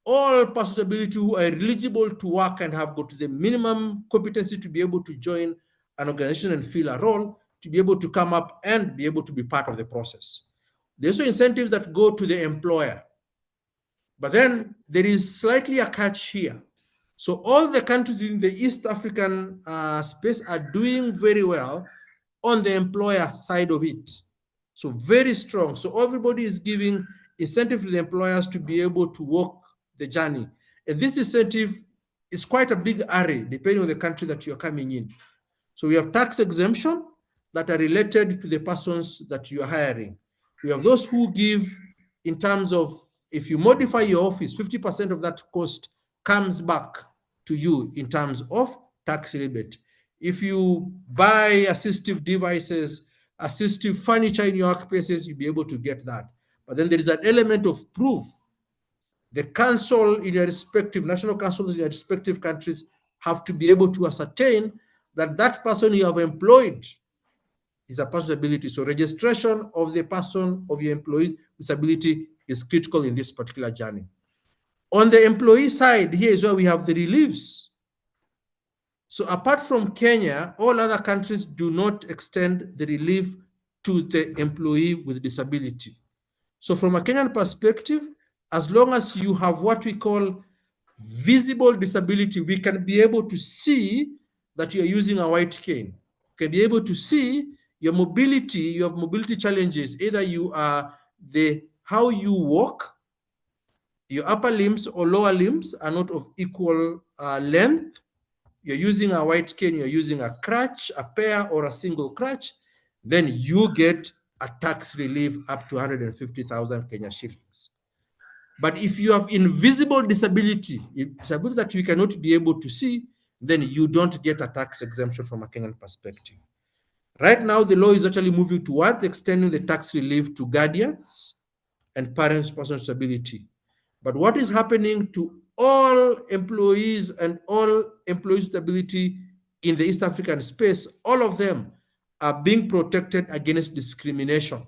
all persons with disability who are eligible to work and have got the minimum competency to be able to join an organization and fill a role, to be able to come up and be able to be part of the process. There's also incentives that go to the employer. But then there is slightly a catch here. So all the countries in the East African space are doing very well on the employer side of it. So very strong. So everybody is giving incentive to the employers to be able to walk the journey. And this incentive is quite a big array depending on the country that you're coming in. So we have tax exemption that are related to the persons that you are hiring. We have those who give in terms of, if you modify your office, 50% of that cost comes back to you in terms of tax rebate. If you buy assistive devices, assistive furniture in your workplaces, you'll be able to get that. But then there is an element of proof. The council in your respective, national councils in your respective countries have to be able to ascertain that that person you have employed is a person with disability. So registration of the person of your employee with disability is critical in this particular journey. On the employee side, here is where we have the reliefs. So apart from Kenya, all other countries do not extend the relief to the employee with disability. So from a Kenyan perspective, as long as you have what we call visible disability, we can be able to see that you're using a white cane. We can be able to see your mobility, you have mobility challenges. Either you are how you walk, your upper limbs or lower limbs are not of equal length. You're using a white cane, you're using a crutch, a pair or a single crutch, then you get a tax relief up to 150,000 Kenya shillings. But if you have invisible disability, disability that you cannot be able to see, then you don't get a tax exemption from a Kenyan perspective. Right now, the law is actually moving towards extending the tax relief to guardians and parents with persons with disability. But what is happening to all employees and all employee stability in the East African space, all of them are being protected against discrimination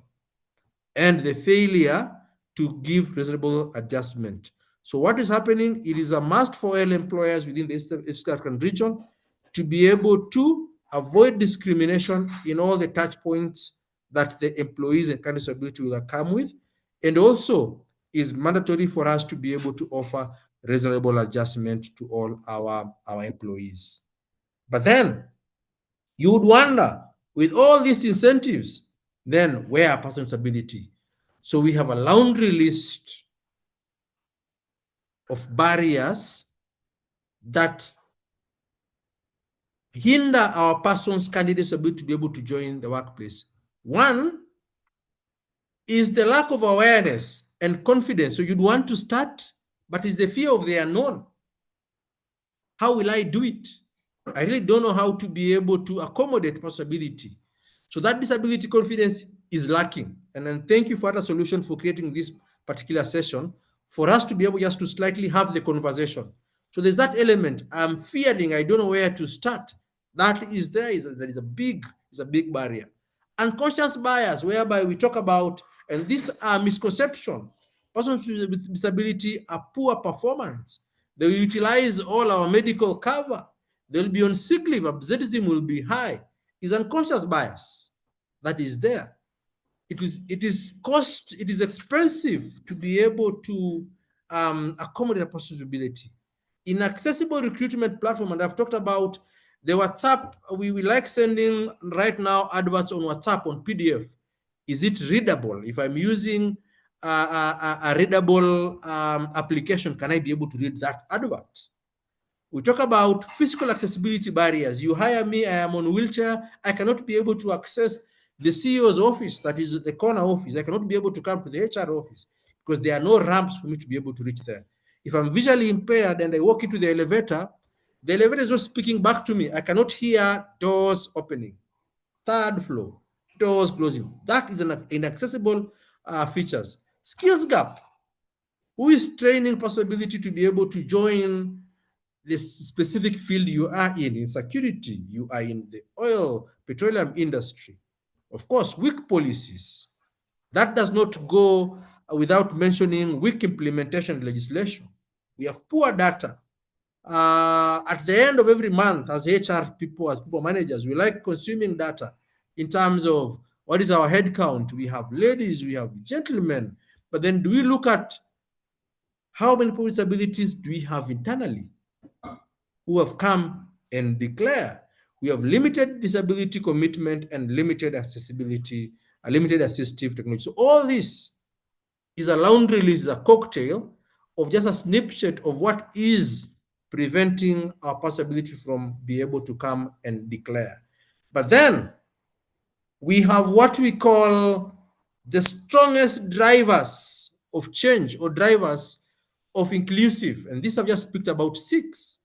and the failure to give reasonable adjustment. So what is happening? It is a must for all employers within the East African region to be able to avoid discrimination in all the touch points that the employees and countries of ability will come with, and also is mandatory for us to be able to offer reasonable adjustment to all our employees. But then you would wonder, with all these incentives, then where are persons with disability? So we have a laundry list of barriers that hinder our persons candidates ability to be able to join the workplace. One is the lack of awareness and confidence. So you'd want to start, but it's the fear of the unknown. How will I do it? I really don't know how to be able to accommodate possibility. So that disability confidence is lacking. And then thank you for the solution for creating this particular session for us to be able just to slightly have the conversation. So there's that element. I'm fearing, I don't know where to start. That is there is a big barrier. Unconscious bias, whereby we talk about, and this misconception, persons with disability are poor performance. They will utilize all our medical cover. They'll be on sick leave. Absenteeism will be high. It's unconscious bias that is there. It is expensive to be able to accommodate a person's disability. Inaccessible recruitment platform, and I've talked about the WhatsApp. We like sending right now adverts on WhatsApp on PDF. Is it readable? If I'm using a readable application, can I be able to read that advert? We talk about physical accessibility barriers. You hire me, I am on wheelchair, I cannot be able to access the CEO's office, that is the corner office. I cannot be able to come to the HR office because there are no ramps for me to be able to reach there. If I'm visually impaired and I walk into the elevator is not speaking back to me. I cannot hear doors opening. Third floor, doors closing. That is an inaccessible features. Skills gap. Who is training possibility to be able to join this specific field you are in security, you are in the oil, petroleum industry? Of course, weak policies. That does not go without mentioning weak implementation legislation. We have poor data. At the end of every month, as HR people, as people managers, we like consuming data in terms of what is our head count. We have ladies, we have gentlemen, but then do we look at how many people with disabilities do we have internally who have come and declare? We have limited disability commitment and limited accessibility, limited assistive technology. So all this is a laundry list, a cocktail of just a snapshot of what is preventing our possibility from being able to come and declare. But then we have what we call the strongest drivers of change or drivers of inclusive. And this I've just picked about 6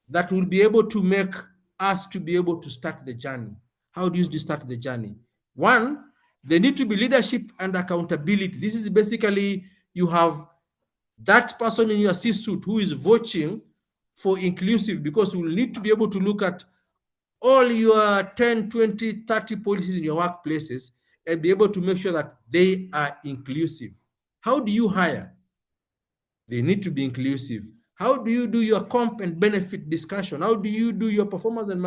that will be able to make us to be able to start the journey. How do you start the journey? One, there need to be leadership and accountability. This is basically, you have that person in your C-suite who is vouching for inclusive, because you will need to be able to look at all your 10, 20, 30 policies in your workplaces and be able to make sure that they are inclusive. How do you hire? They need to be inclusive. How do you do your comp and benefit discussion? How do you do your performance and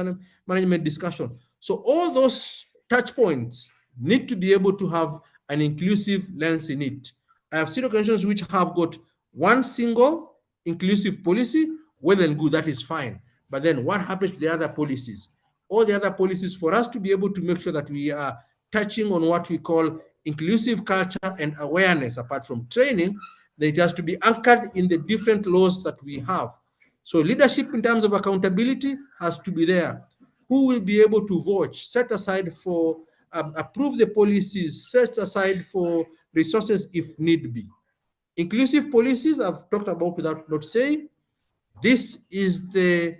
management discussion? So all those touch points need to be able to have an inclusive lens in it. I have seen organizations which have got one single inclusive policy. Well and good, that is fine. But then what happens to the other policies? All the other policies, for us to be able to make sure that we are touching on what we call inclusive culture and awareness, apart from training, that it has to be anchored in the different laws that we have. So leadership in terms of accountability has to be there. Who will be able to vouch, set aside for, approve the policies, set aside for resources if need be. Inclusive policies I've talked about without not saying. This is the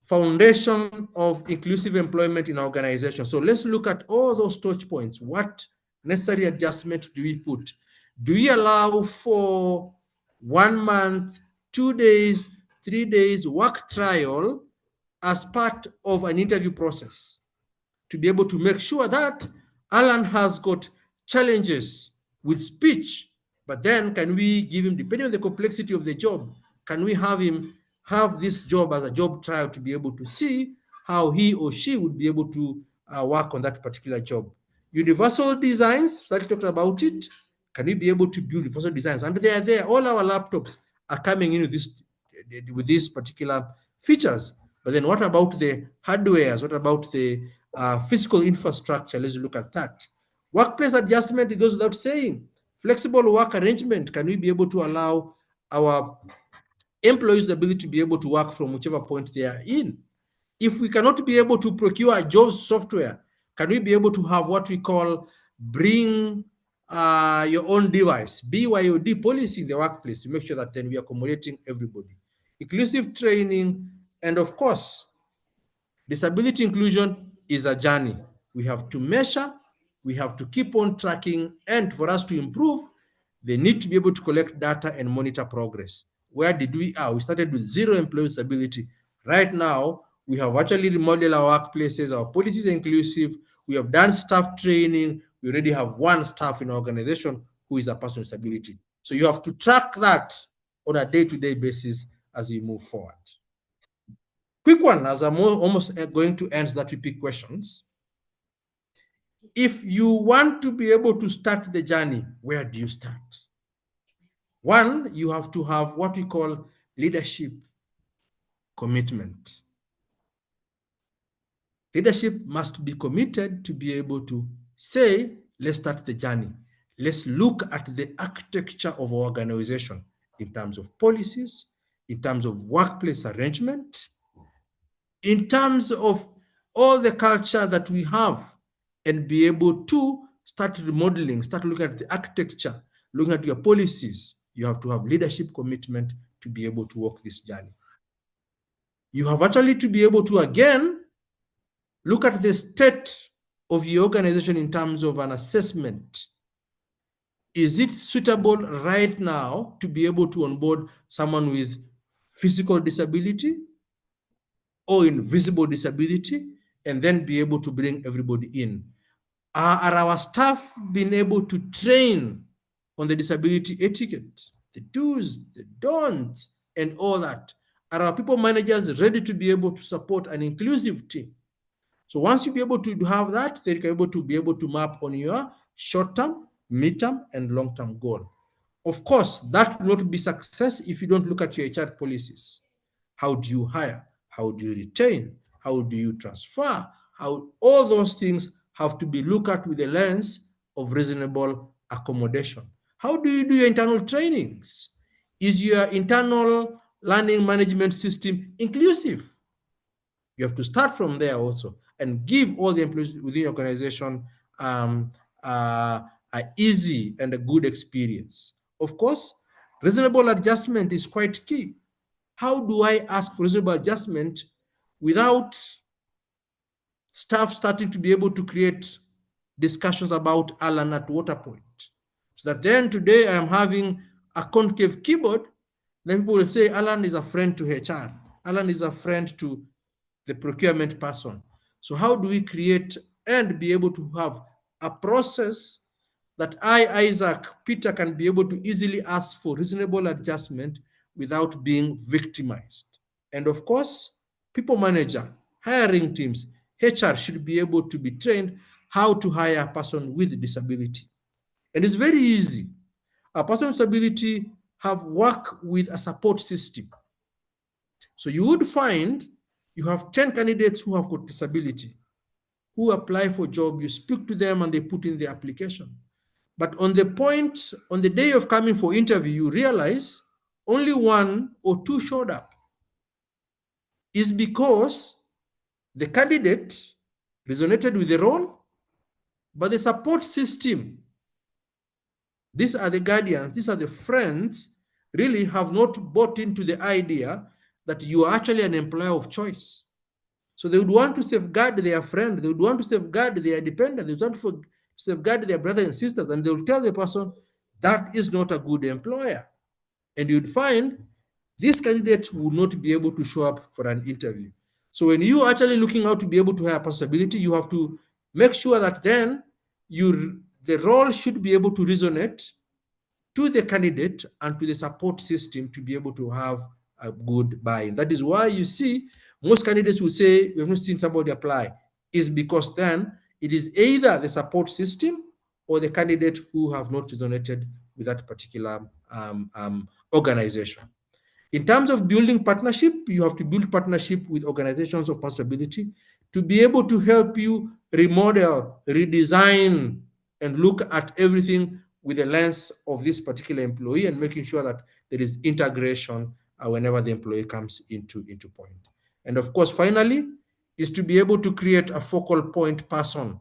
foundation of inclusive employment in our organization. So let's look at all those touch points. What necessary adjustment do we put? Do we allow for 1 month, 2 days, 3 days work trial as part of an interview process to be able to make sure that Alan has got challenges with speech, but then can we give him, depending on the complexity of the job, can we have him have this job as a job trial to be able to see how he or she would be able to work on that particular job? Universal designs, started talking about it. Can we be able to build universal designs? And they are there. All our laptops are coming in with these particular features. But then what about the hardwares? What about the physical infrastructure? Let's look at that. Workplace adjustment, it goes without saying. Flexible work arrangement, can we be able to allow our employees the ability to be able to work from whichever point they are in? If we cannot be able to procure a job software, can we be able to have what we call bring your own device, BYOD policy in the workplace to make sure that then we are accommodating everybody? Inclusive training, and of course, disability inclusion is a journey. We have to measure, we have to keep on tracking, and for us to improve, they need to be able to collect data and monitor progress. Where did we are? We started with 0 employee disability. Right now, we have actually remodeled our workplaces, our policies are inclusive, we have done staff training, we already have 1 staff in our organization who is a person with disability. So you have to track that on a day-to-day basis as you move forward. Quick one, as I'm almost going to end that we pick questions. If you want to be able to start the journey, where do you start? One, you have to have what we call leadership commitment. Leadership must be committed to be able to say, let's start the journey. Let's look at the architecture of our organization in terms of policies, in terms of workplace arrangement, in terms of all the culture that we have, and be able to start remodeling, start looking at the architecture, looking at your policies. You have to have leadership commitment to be able to walk this journey. You have actually to be able to, again, look at the state of your organization in terms of an assessment. Is it suitable right now to be able to onboard someone with physical disability or invisible disability, and then be able to bring everybody in? Are our staff being able to train on the disability etiquette, the do's, the don'ts, and all that? Are our people managers ready to be able to support an inclusive team? So once you be able to have that, then you're able to map on your short-term, mid-term, and long-term goal. Of course, that will not be success if you don't look at your HR policies. How do you hire? How do you retain? How do you transfer? How all those things have to be looked at with the lens of reasonable accommodation. How do you do your internal trainings? Is your internal learning management system inclusive? You have to start from there also and give all the employees within your organization a easy and a good experience. Of course, reasonable adjustment is quite key. How do I ask for reasonable adjustment without staff starting to be able to create discussions about Alan at water point? So that then today I am having a concave keyboard, then people will say Alan is a friend to HR. Alan is a friend to the procurement person. So how do we create and be able to have a process that Isaac, Peter, can be able to easily ask for reasonable adjustment without being victimized? And of course, people manager, hiring teams, HR should be able to be trained how to hire a person with disability. And it's very easy. A person with disability have worked with a support system. So you would find you have 10 candidates who have got disability, who apply for job, you speak to them and they put in the application. But on the day of coming for interview, you realize only 1 or 2 showed up. Is because the candidate resonated with the role, but the support system, these are the guardians, these are the friends, really have not bought into the idea that you are actually an employer of choice. So they would want to safeguard their friend, they would want to safeguard their dependent, they would want to safeguard their brothers and sisters, and they will tell the person, that is not a good employer. And you'd find this candidate would not be able to show up for an interview. So when you actually looking out to be able to hire possibility, you have to make sure that then the role should be able to resonate to the candidate and to the support system to be able to have a good buy-in. That is why you see most candidates would say, we have not seen somebody apply, is because then it is either the support system or the candidate who have not resonated with that particular organization. In terms of building partnership, you have to build partnership with organizations of possibility to be able to help you remodel, redesign, and look at everything with the lens of this particular employee and making sure that there is integration whenever the employee comes into point. And of course, finally, is to be able to create a focal point person,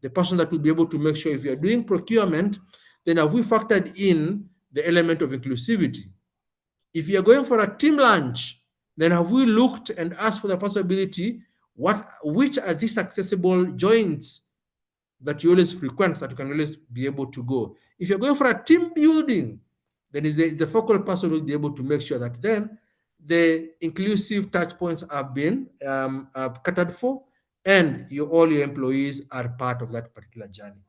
the person that will be able to make sure if you're doing procurement, then have we factored in the element of inclusivity? If you're going for a team lunch, then have we looked and asked for the possibility, which are these accessible joints that you always frequent that you can always be able to go? If you're going for a team building, then is the focal person will be able to make sure that then the inclusive touch points have been catered for, and all your employees are part of that particular journey.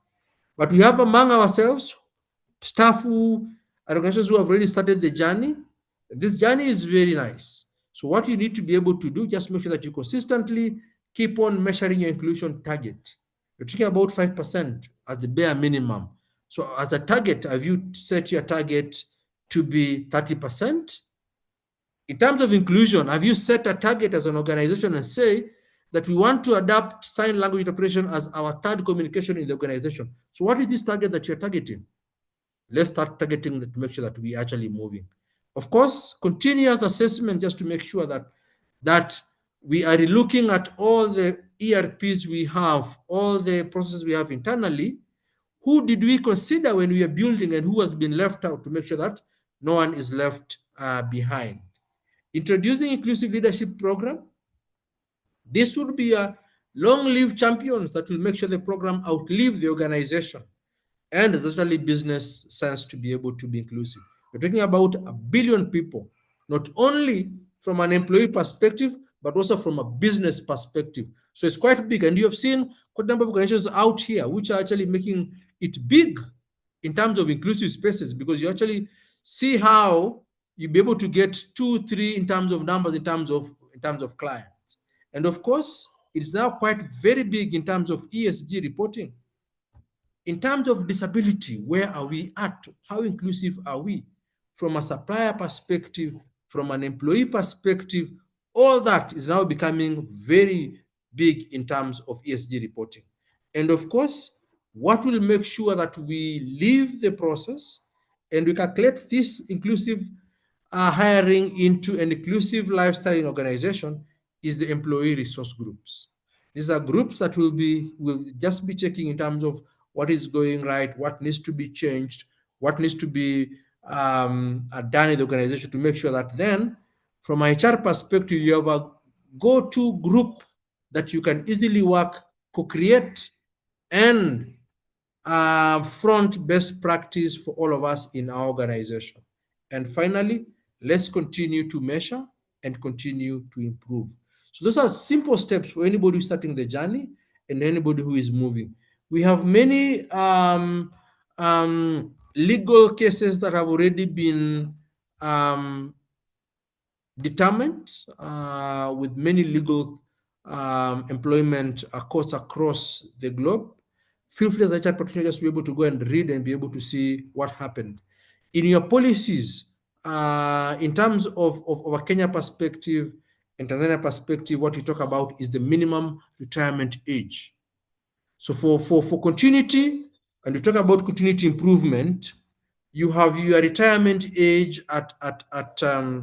But we have among ourselves staff and organizations who have already started the journey. This journey is very nice. So what you need to be able to do, just make sure that you consistently keep on measuring your inclusion target. You're talking about 5% as the bare minimum. So as a target, have you set your target to be 30%? In terms of inclusion, have you set a target as an organization and say that we want to adopt sign language interpretation as our third communication in the organization? So what is this target that you're targeting? Let's start targeting that to make sure that we actually moving. Of course, continuous assessment just to make sure that we are looking at all the ERPs we have, all the processes we have internally. Who did we consider when we are building and who has been left out to make sure that no one is left behind? Introducing inclusive leadership program. This would be a long-lived champions that will make sure the program outlive the organization. And there's actually business sense to be able to be inclusive. We're talking about 1 billion people, not only from an employee perspective, but also from a business perspective. So it's quite big. And you have seen quite a number of organizations out here which are actually making it big in terms of inclusive spaces, because you actually see how you'll be able to get 2, 3 in terms of numbers, in terms of clients. And of course, it's now quite very big in terms of ESG reporting. In terms of disability, where are we at? How inclusive are we? From a supplier perspective, from an employee perspective, all that is now becoming very big in terms of ESG reporting. And of course, what will make sure that we leave the process and we calculate this inclusive hiring into an inclusive lifestyle in organization is the employee resource groups. These are groups that will just be checking in terms of what is going right, what needs to be changed, what needs to be done in the organization to make sure that then, from a HR perspective, you have a go-to group that you can easily work, co-create, and front best practice for all of us in our organization. And finally, let's continue to measure and continue to improve. So those are simple steps for anybody who's starting the journey and anybody who is moving. We have many legal cases that have already been determined with many legal employment courts across the globe. Feel free as a HR practitioner just to be able to go and read and be able to see what happened. In your policies, in terms of a Kenya perspective and Tanzania perspective, what we talk about is the minimum retirement age. So for continuity, and we talk about continuity improvement, you have your retirement age at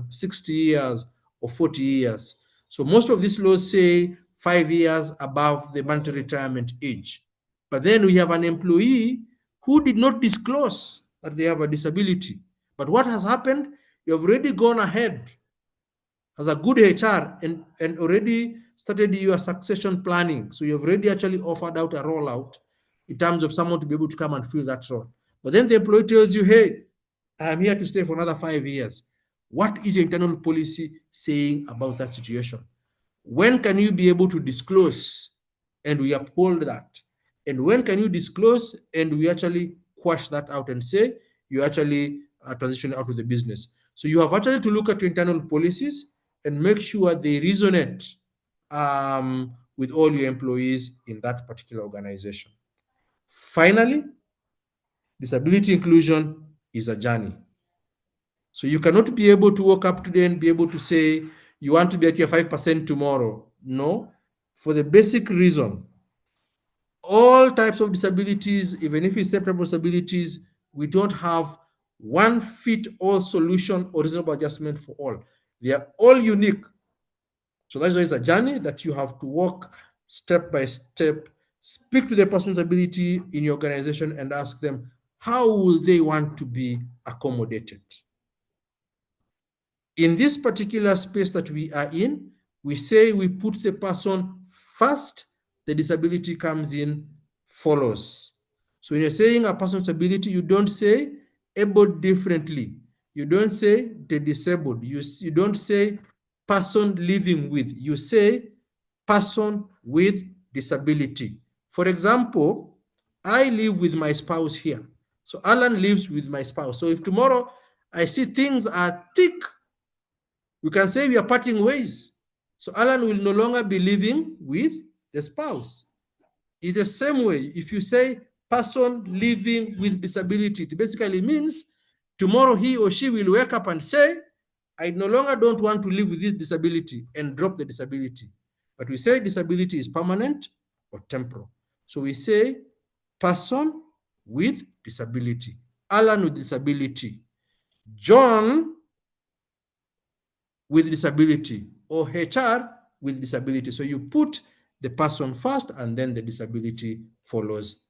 60 years or 40 years. So most of these laws say 5 years above the mandatory retirement age. But then we have an employee who did not disclose that they have a disability. But what has happened? You have already gone ahead as a good HR and already started your succession planning. So you've already actually offered out a rollout in terms of someone to be able to come and fill that role. But then the employee tells you, hey, I'm here to stay for another 5 years. What is your internal policy saying about that situation? When can you be able to disclose and we uphold that? And when can you disclose and we actually quash that out and say you actually transition out of the business? So you have actually to look at your internal policies and make sure they resonate with all your employees in that particular organization. Finally, disability inclusion is a journey. So you cannot be able to wake up today and be able to say you want to be at your 5% tomorrow. No, for the basic reason, all types of disabilities, even if it's separable disabilities, we don't have one fit all solution or reasonable adjustment for all. They are all unique. So that's why it's a journey that you have to walk step by step, speak to the person with disability in your organization and ask them, how will they want to be accommodated? In this particular space that we are in, we say we put the person first, the disability comes in, follows. So when you're saying a person with disability, you don't say able differently. You don't say the disabled. You don't say person living with. You say person with disability. For example, I live with my spouse here. So Alan lives with my spouse. So if tomorrow I see things are thick, we can say we are parting ways. So Alan will no longer be living with the spouse. It's the same way. If you say person living with disability, it basically means tomorrow he or she will wake up and say, I no longer don't want to live with this disability and drop the disability. But we say disability is permanent or temporal. So we say person with disability, Alan with disability, John with disability, or HR with disability. So you put the person first and then the disability follows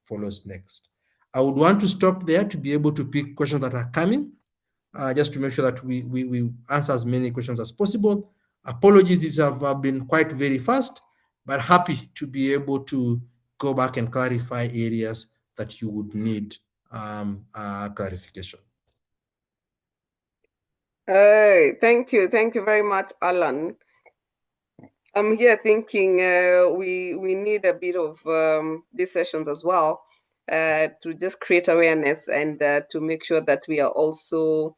next. I would want to stop there to be able to pick questions that are coming, just to make sure that we answer as many questions as possible. Apologies, these have been quite very fast, but happy to be able to go back and clarify areas that you would need clarification. Thank you very much, Alan. I'm here thinking we need a bit of these sessions as well to just create awareness and to make sure that we are also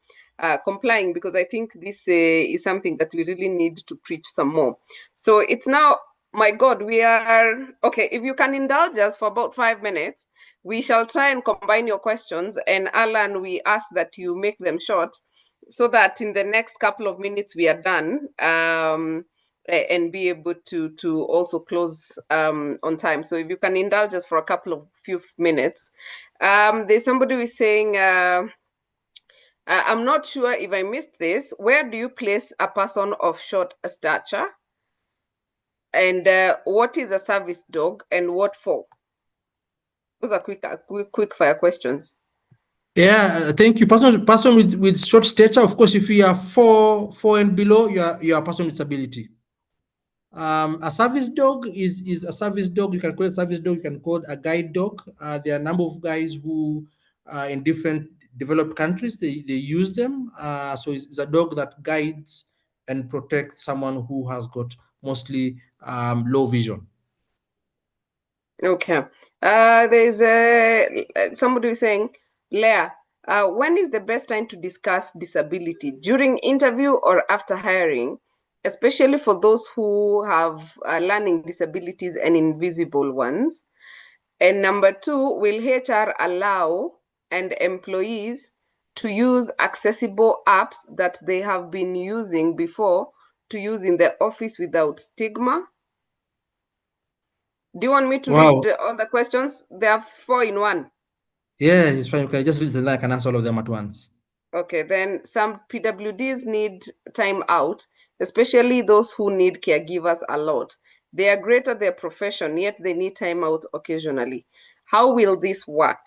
complying, because I think this is something that we really need to preach some more. So it's now, my God, we are, okay, if you can indulge us for about 5 minutes, we shall try and combine your questions. And Alan, we ask that you make them short so that in the next couple of minutes we are done. And be able to also close on time. So if you can indulge us for a few minutes. There's somebody who is saying, I'm not sure if I missed this. Where do you place a person of short stature? And what is a service dog and what for? Those are quick fire questions. Yeah, thank you. Person with short stature, of course, if you are four and below, you are a person with disability. A service dog is a service dog. You can call it a service dog. You can call it a guide dog. There are a number of guys who, in different developed countries, they use them. So it's a dog that guides and protects someone who has got mostly low vision. Okay. There's somebody who's saying, Leah, when is the best time to discuss disability? During interview or after hiring? Especially for those who have learning disabilities and invisible ones. And number 2, will HR allow and employees to use accessible apps that they have been using before to use in the office without stigma? Do you want me to read all the questions? There are 4 in one. Yeah, it's fine. You can just read the line. I can answer all of them at once. Okay, then some PWDs need time out, especially those who need caregivers a lot. They are great at their profession, yet they need time out occasionally. How will this work?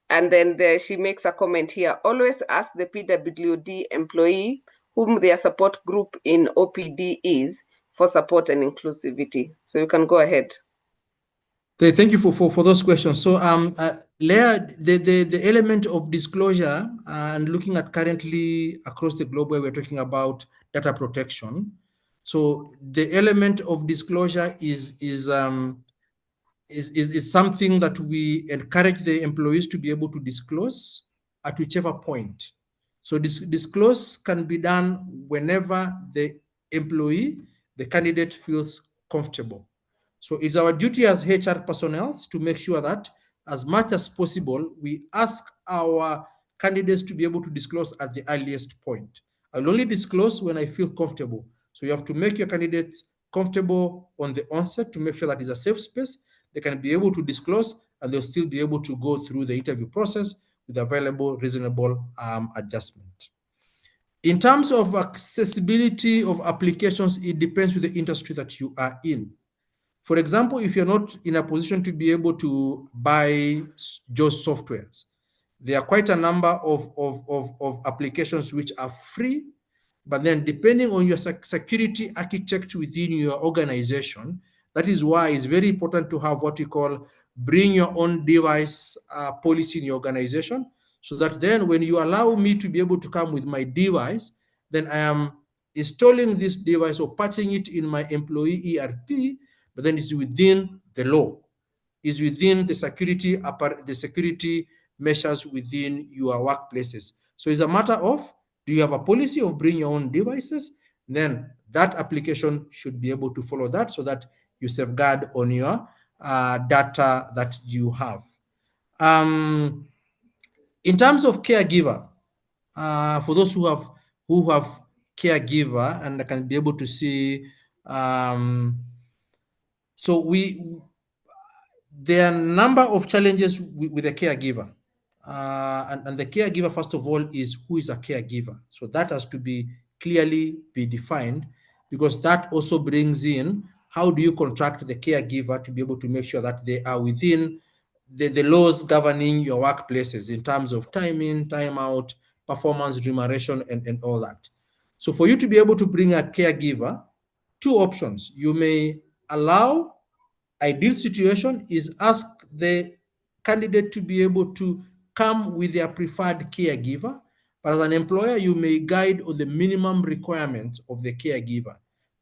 And then she makes a comment here. Always ask the PWD employee whom their support group in OPD is for support and inclusivity. So you can go ahead. Okay, thank you for those questions. So the element of disclosure and looking at currently across the globe where we're talking about data protection. So the element of disclosure is something that we encourage the employees to be able to disclose at whichever point. So this disclose can be done whenever the employee, the candidate feels comfortable. So it's our duty as HR personnel to make sure that as much as possible, we ask our candidates to be able to disclose at the earliest point. I'll only disclose when I feel comfortable. So you have to make your candidates comfortable on the onset to make sure that it's a safe space. They can be able to disclose and they'll still be able to go through the interview process with available, reasonable adjustment. In terms of accessibility of applications, it depends with the industry that you are in. For example, if you're not in a position to be able to buy just softwares, there are quite a number of applications which are free, but then depending on your security architect within your organization, that is why it's very important to have what we call bring your own device policy in your organization, so that then when you allow me to be able to come with my device, then I am installing this device or patching it in my employee ERP, but then it's within the law, is within the security measures within your workplaces. So it's a matter of, do you have a policy of bring your own devices? Then that application should be able to follow that so that you safeguard on your data that you have. In terms of caregiver, for those who have caregiver and can be able to see, so there are a number of challenges with a caregiver. And the caregiver, first of all, is who is a caregiver. So that has to be clearly be defined, because that also brings in how do you contract the caregiver to be able to make sure that they are within the laws governing your workplaces in terms of time in, time out, performance, remuneration, and all that. So for you to be able to bring a caregiver, two options. You may allow, ideal situation is ask the candidate to be able to come with their preferred caregiver, but as an employer, you may guide on the minimum requirements of the caregiver.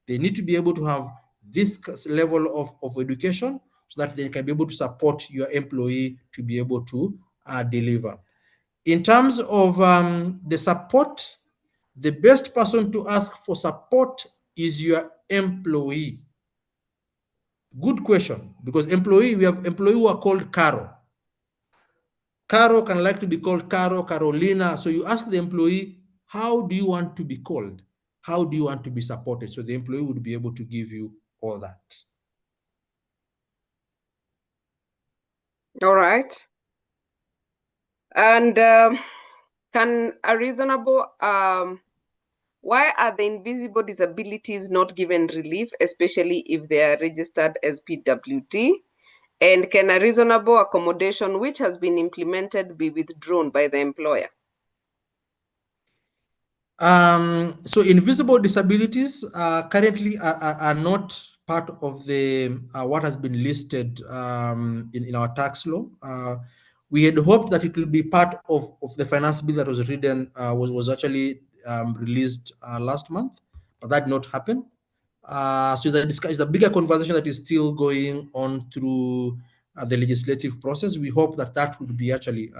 They need to be able to have this level of education so that they can be able to support your employee to be able to deliver. In terms of the support, the best person to ask for support is your employee. Good question, because we have employee who are called Caro. Caro can like to be called Caro, Carolina. So you ask the employee, how do you want to be called? How do you want to be supported? So the employee would be able to give you all that. All right. And can a reasonable, why are the invisible disabilities not given relief, especially if they are registered as PWD? And can a reasonable accommodation which has been implemented be withdrawn by the employer? So invisible disabilities currently are not part of the what has been listed in our tax law. We had hoped that it will be part of the finance bill that was written, was actually released last month, but that did not happen. So it's a bigger conversation that is still going on through the legislative process. We hope that that would be actually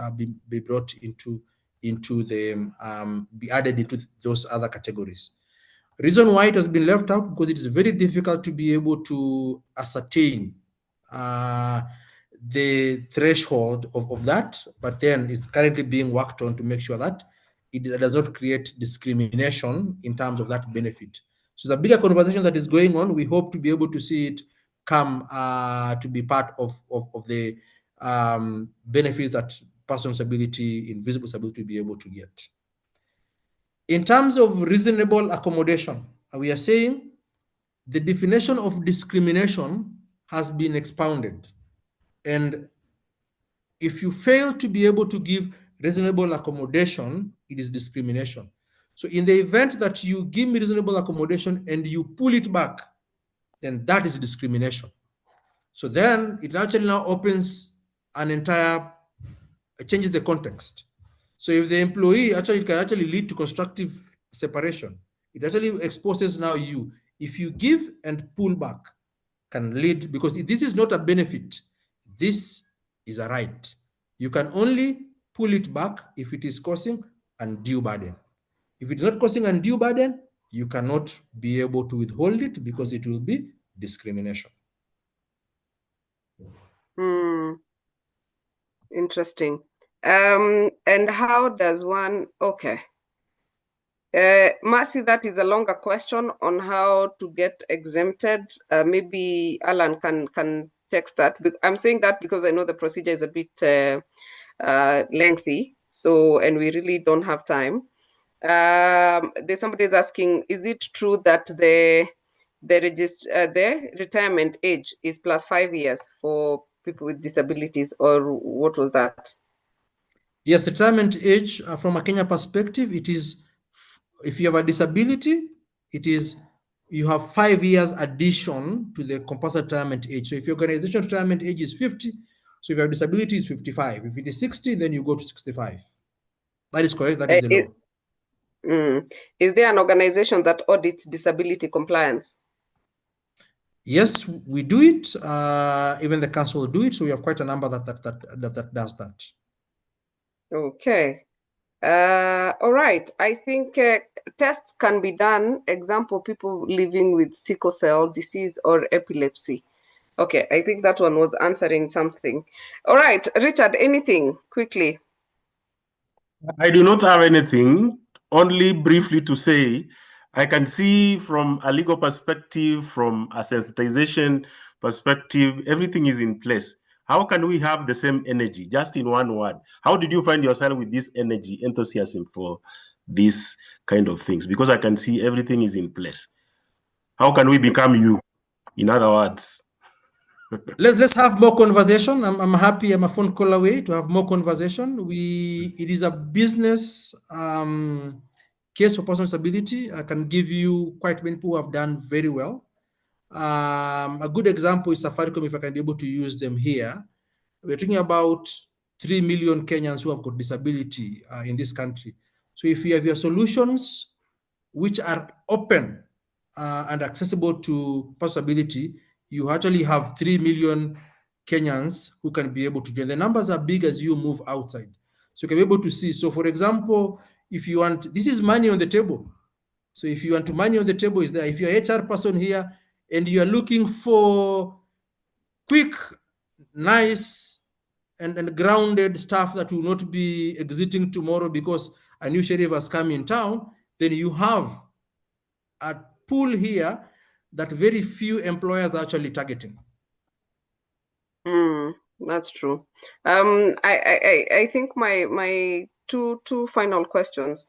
be brought into the be added into those other categories. Reason why it has been left out, because it is very difficult to be able to ascertain the threshold of that, but then it's currently being worked on to make sure that it does not create discrimination in terms of that benefit. So it's a bigger conversation that is going on. We hope to be able to see it come to be part of the benefits that persons with ability, invisible disability, will be able to get. In terms of reasonable accommodation, we are saying the definition of discrimination has been expounded. And if you fail to be able to give reasonable accommodation, it is discrimination. So in the event that you give me reasonable accommodation and you pull it back, then that is discrimination. So then it actually now opens an entire changes the context. So if the employee it can actually lead to constructive separation. It actually exposes now you. If you give and pull back, can lead, because this is not a benefit. This is a right. You can only pull it back if it is causing undue burden. If it's not causing undue burden, you cannot be able to withhold it because it will be discrimination. Interesting. And how does one, okay. Mercy, that is a longer question on how to get exempted. Maybe Alan can text that. I'm saying that because I know the procedure is a bit lengthy. So, and we really don't have time. There's somebody is asking, is it true that the retirement age is plus 5 years for people with disabilities, or what was that? Yes, retirement age from a Kenya perspective, it is, if you have a disability, it is, you have 5 years addition to the compulsory retirement age. So if your organization retirement age is 50, so if your disability is 55. If it is 60, then you go to 65. That is correct. That is the law. Is there an organization that audits disability compliance? Yes, we do it. Even the council do it. So we have quite a number that does that. Okay. All right. I think tests can be done. Example, people living with sickle cell disease or epilepsy. Okay, I think that one was answering something. All right, Richard, anything quickly? I do not have anything, only briefly to say, I can see from a legal perspective, from a sensitization perspective, everything is in place. How can we have the same energy? Just in one word, how did you find yourself with this energy, enthusiasm for these kind of things? Because I can see everything is in place. How can we become you? In other words, let's have more conversation. I'm happy. I'm a phone call away to have more conversation. It is a business case for personal disability. I can give you quite many people who have done very well. A good example is Safaricom, if I can be able to use them here. We're talking about 3 million Kenyans who have got disability in this country. So if you have your solutions which are open and accessible to possibility, you actually have 3 million Kenyans who can be able to join. The numbers are big as you move outside. So you can be able to see. So for example, if you want, this is money on the table. So if you want to money on the table is there. If you're an HR person here and you're looking for quick, nice, and grounded stuff that will not be exiting tomorrow because a new sheriff has come in town, then you have a pool here that very few employers are actually targeting. That's true. I think my two final questions.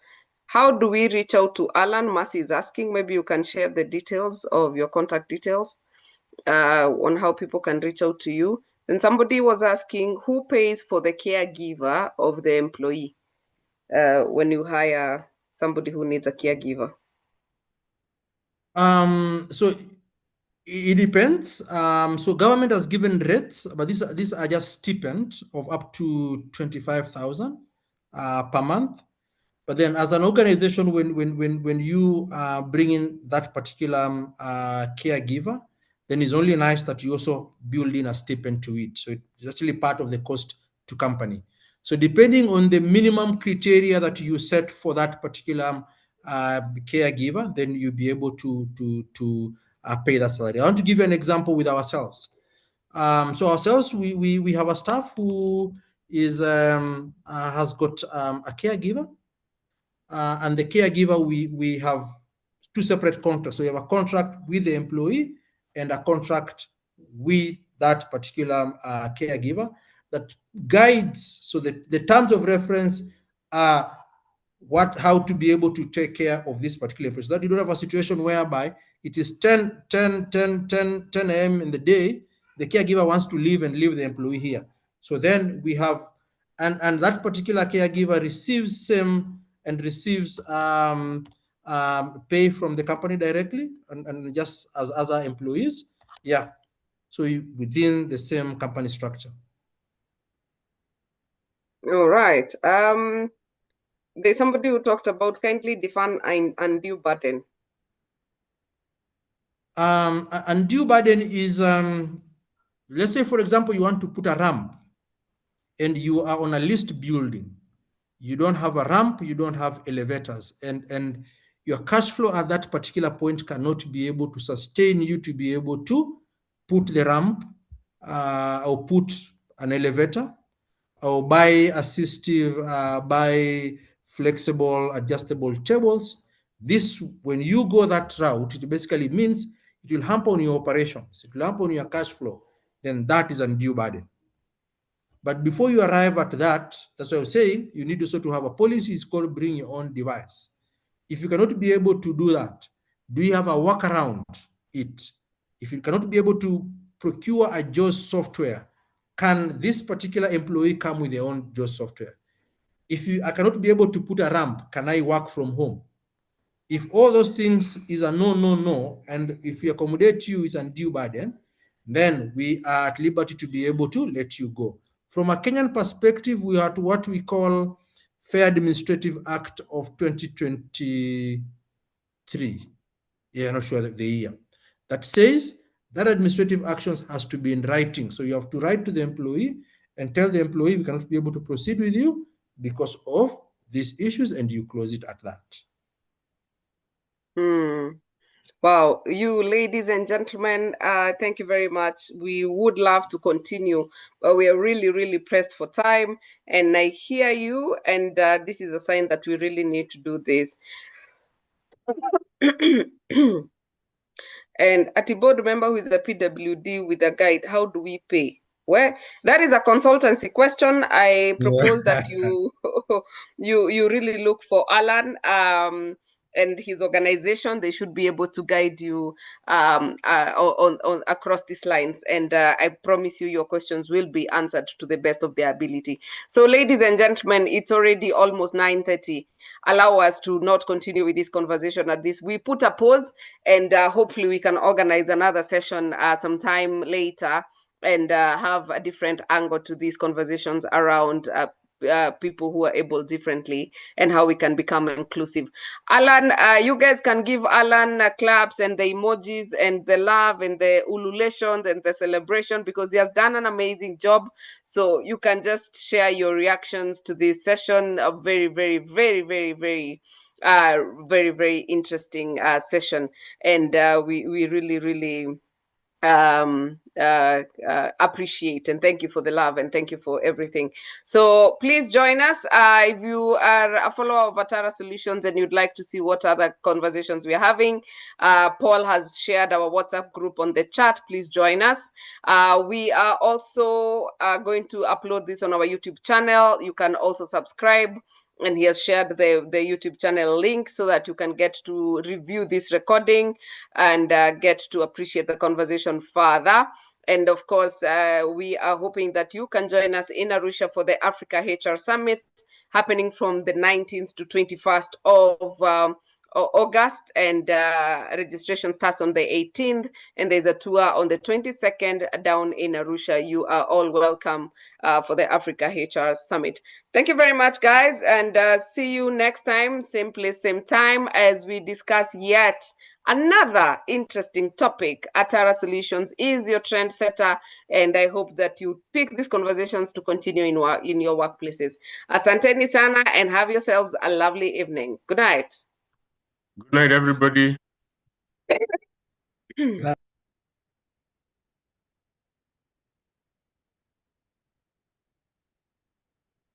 How do we reach out to Alan? Mercy is asking. Maybe you can share the details of your contact details on how people can reach out to you. And somebody was asking, who pays for the caregiver of the employee when you hire somebody who needs a caregiver? So it depends. So government has given rates, but these are just stipend of up to 25,000 per month. But then, as an organization, when you bring in that particular caregiver, then it's only nice that you also build in a stipend to it. So it's actually part of the cost to company. So depending on the minimum criteria that you set for that particular caregiver, then you'll be able to pay that salary. I want to give you an example with ourselves. So ourselves, we have a staff who is has got a caregiver. And the caregiver, we have two separate contracts. So we have a contract with the employee and a contract with that particular caregiver that guides. So the terms of reference are how to be able to take care of this particular employee. So that you don't have a situation whereby it is 10 a.m. in the day, the caregiver wants to leave and leave the employee here. So then we have, and that particular caregiver receives pay from the company directly and just as other employees. Yeah. So within the same company structure. All right. There's somebody who talked about kindly define undue burden. Undue burden is, let's say, for example, you want to put a ramp and you are on a list building. You don't have a ramp, you don't have elevators, and your cash flow at that particular point cannot be able to sustain you to be able to put the ramp or put an elevator or buy assistive, buy flexible, adjustable tables. This, when you go that route, it basically means it will hamper on your operations, it will hamper on your cash flow. Then that is undue burden. But before you arrive at that, that's what I was saying, you need also to have a policy. It's called bring your own device. If you cannot be able to do that, do you have a workaround it? If you cannot be able to procure a JAWS software, can this particular employee come with their own JAWS software? If I cannot be able to put a ramp, can I work from home? If all those things is a no, and if we accommodate you is undue burden, then we are at liberty to be able to let you go. From a Kenyan perspective, we have what we call Fair Administrative Act of 2023. Yeah, I'm not sure the year. That says that administrative actions has to be in writing. So you have to write to the employee and tell the employee we cannot be able to proceed with you because of these issues, and you close it at that. Wow, you ladies and gentlemen, thank you very much. We would love to continue, but we are really, really pressed for time. And I hear you, and this is a sign that we really need to do this. And at a board member who is a PWD with a guide, how do we pay? Well, that is a consultancy question. I propose that you you really look for Alan and his organization. They should be able to guide you on across these lines. And I promise you, your questions will be answered to the best of their ability. So, ladies and gentlemen, it's already almost 9:30. Allow us to not continue with this conversation at this. We put a pause, and hopefully we can organize another session sometime later and have a different angle to these conversations around people who are able differently and how we can become inclusive. Alan, you guys can give Alan claps and the emojis and the love and the ululations and the celebration, because he has done an amazing job. So you can just share your reactions to this session. A very, very, very, very, very very, very interesting session. And we really, really appreciate and thank you for the love and thank you for everything. So please join us. If you are a follower of Atara Solutions and you'd like to see what other conversations we're having, Paul has shared our WhatsApp group on the chat. Please join us. We are also going to upload this on our YouTube channel. You can also subscribe. And he has shared the YouTube channel link so that you can get to review this recording and get to appreciate the conversation further. And of course, we are hoping that you can join us in Arusha for the Africa HR Summit happening from the 19th to 21st of August, and registration starts on the 18th, and there's a tour on the 22nd down in Arusha. You are all welcome for the Africa HR Summit. Thank you very much, guys, and see you next time, same place, same time, as we discuss yet another interesting topic. Atara Solutions is your trendsetter, and I hope that you pick these conversations to continue in your workplaces. Asanteni sana, and have yourselves a lovely evening. Good night. Good night, everybody.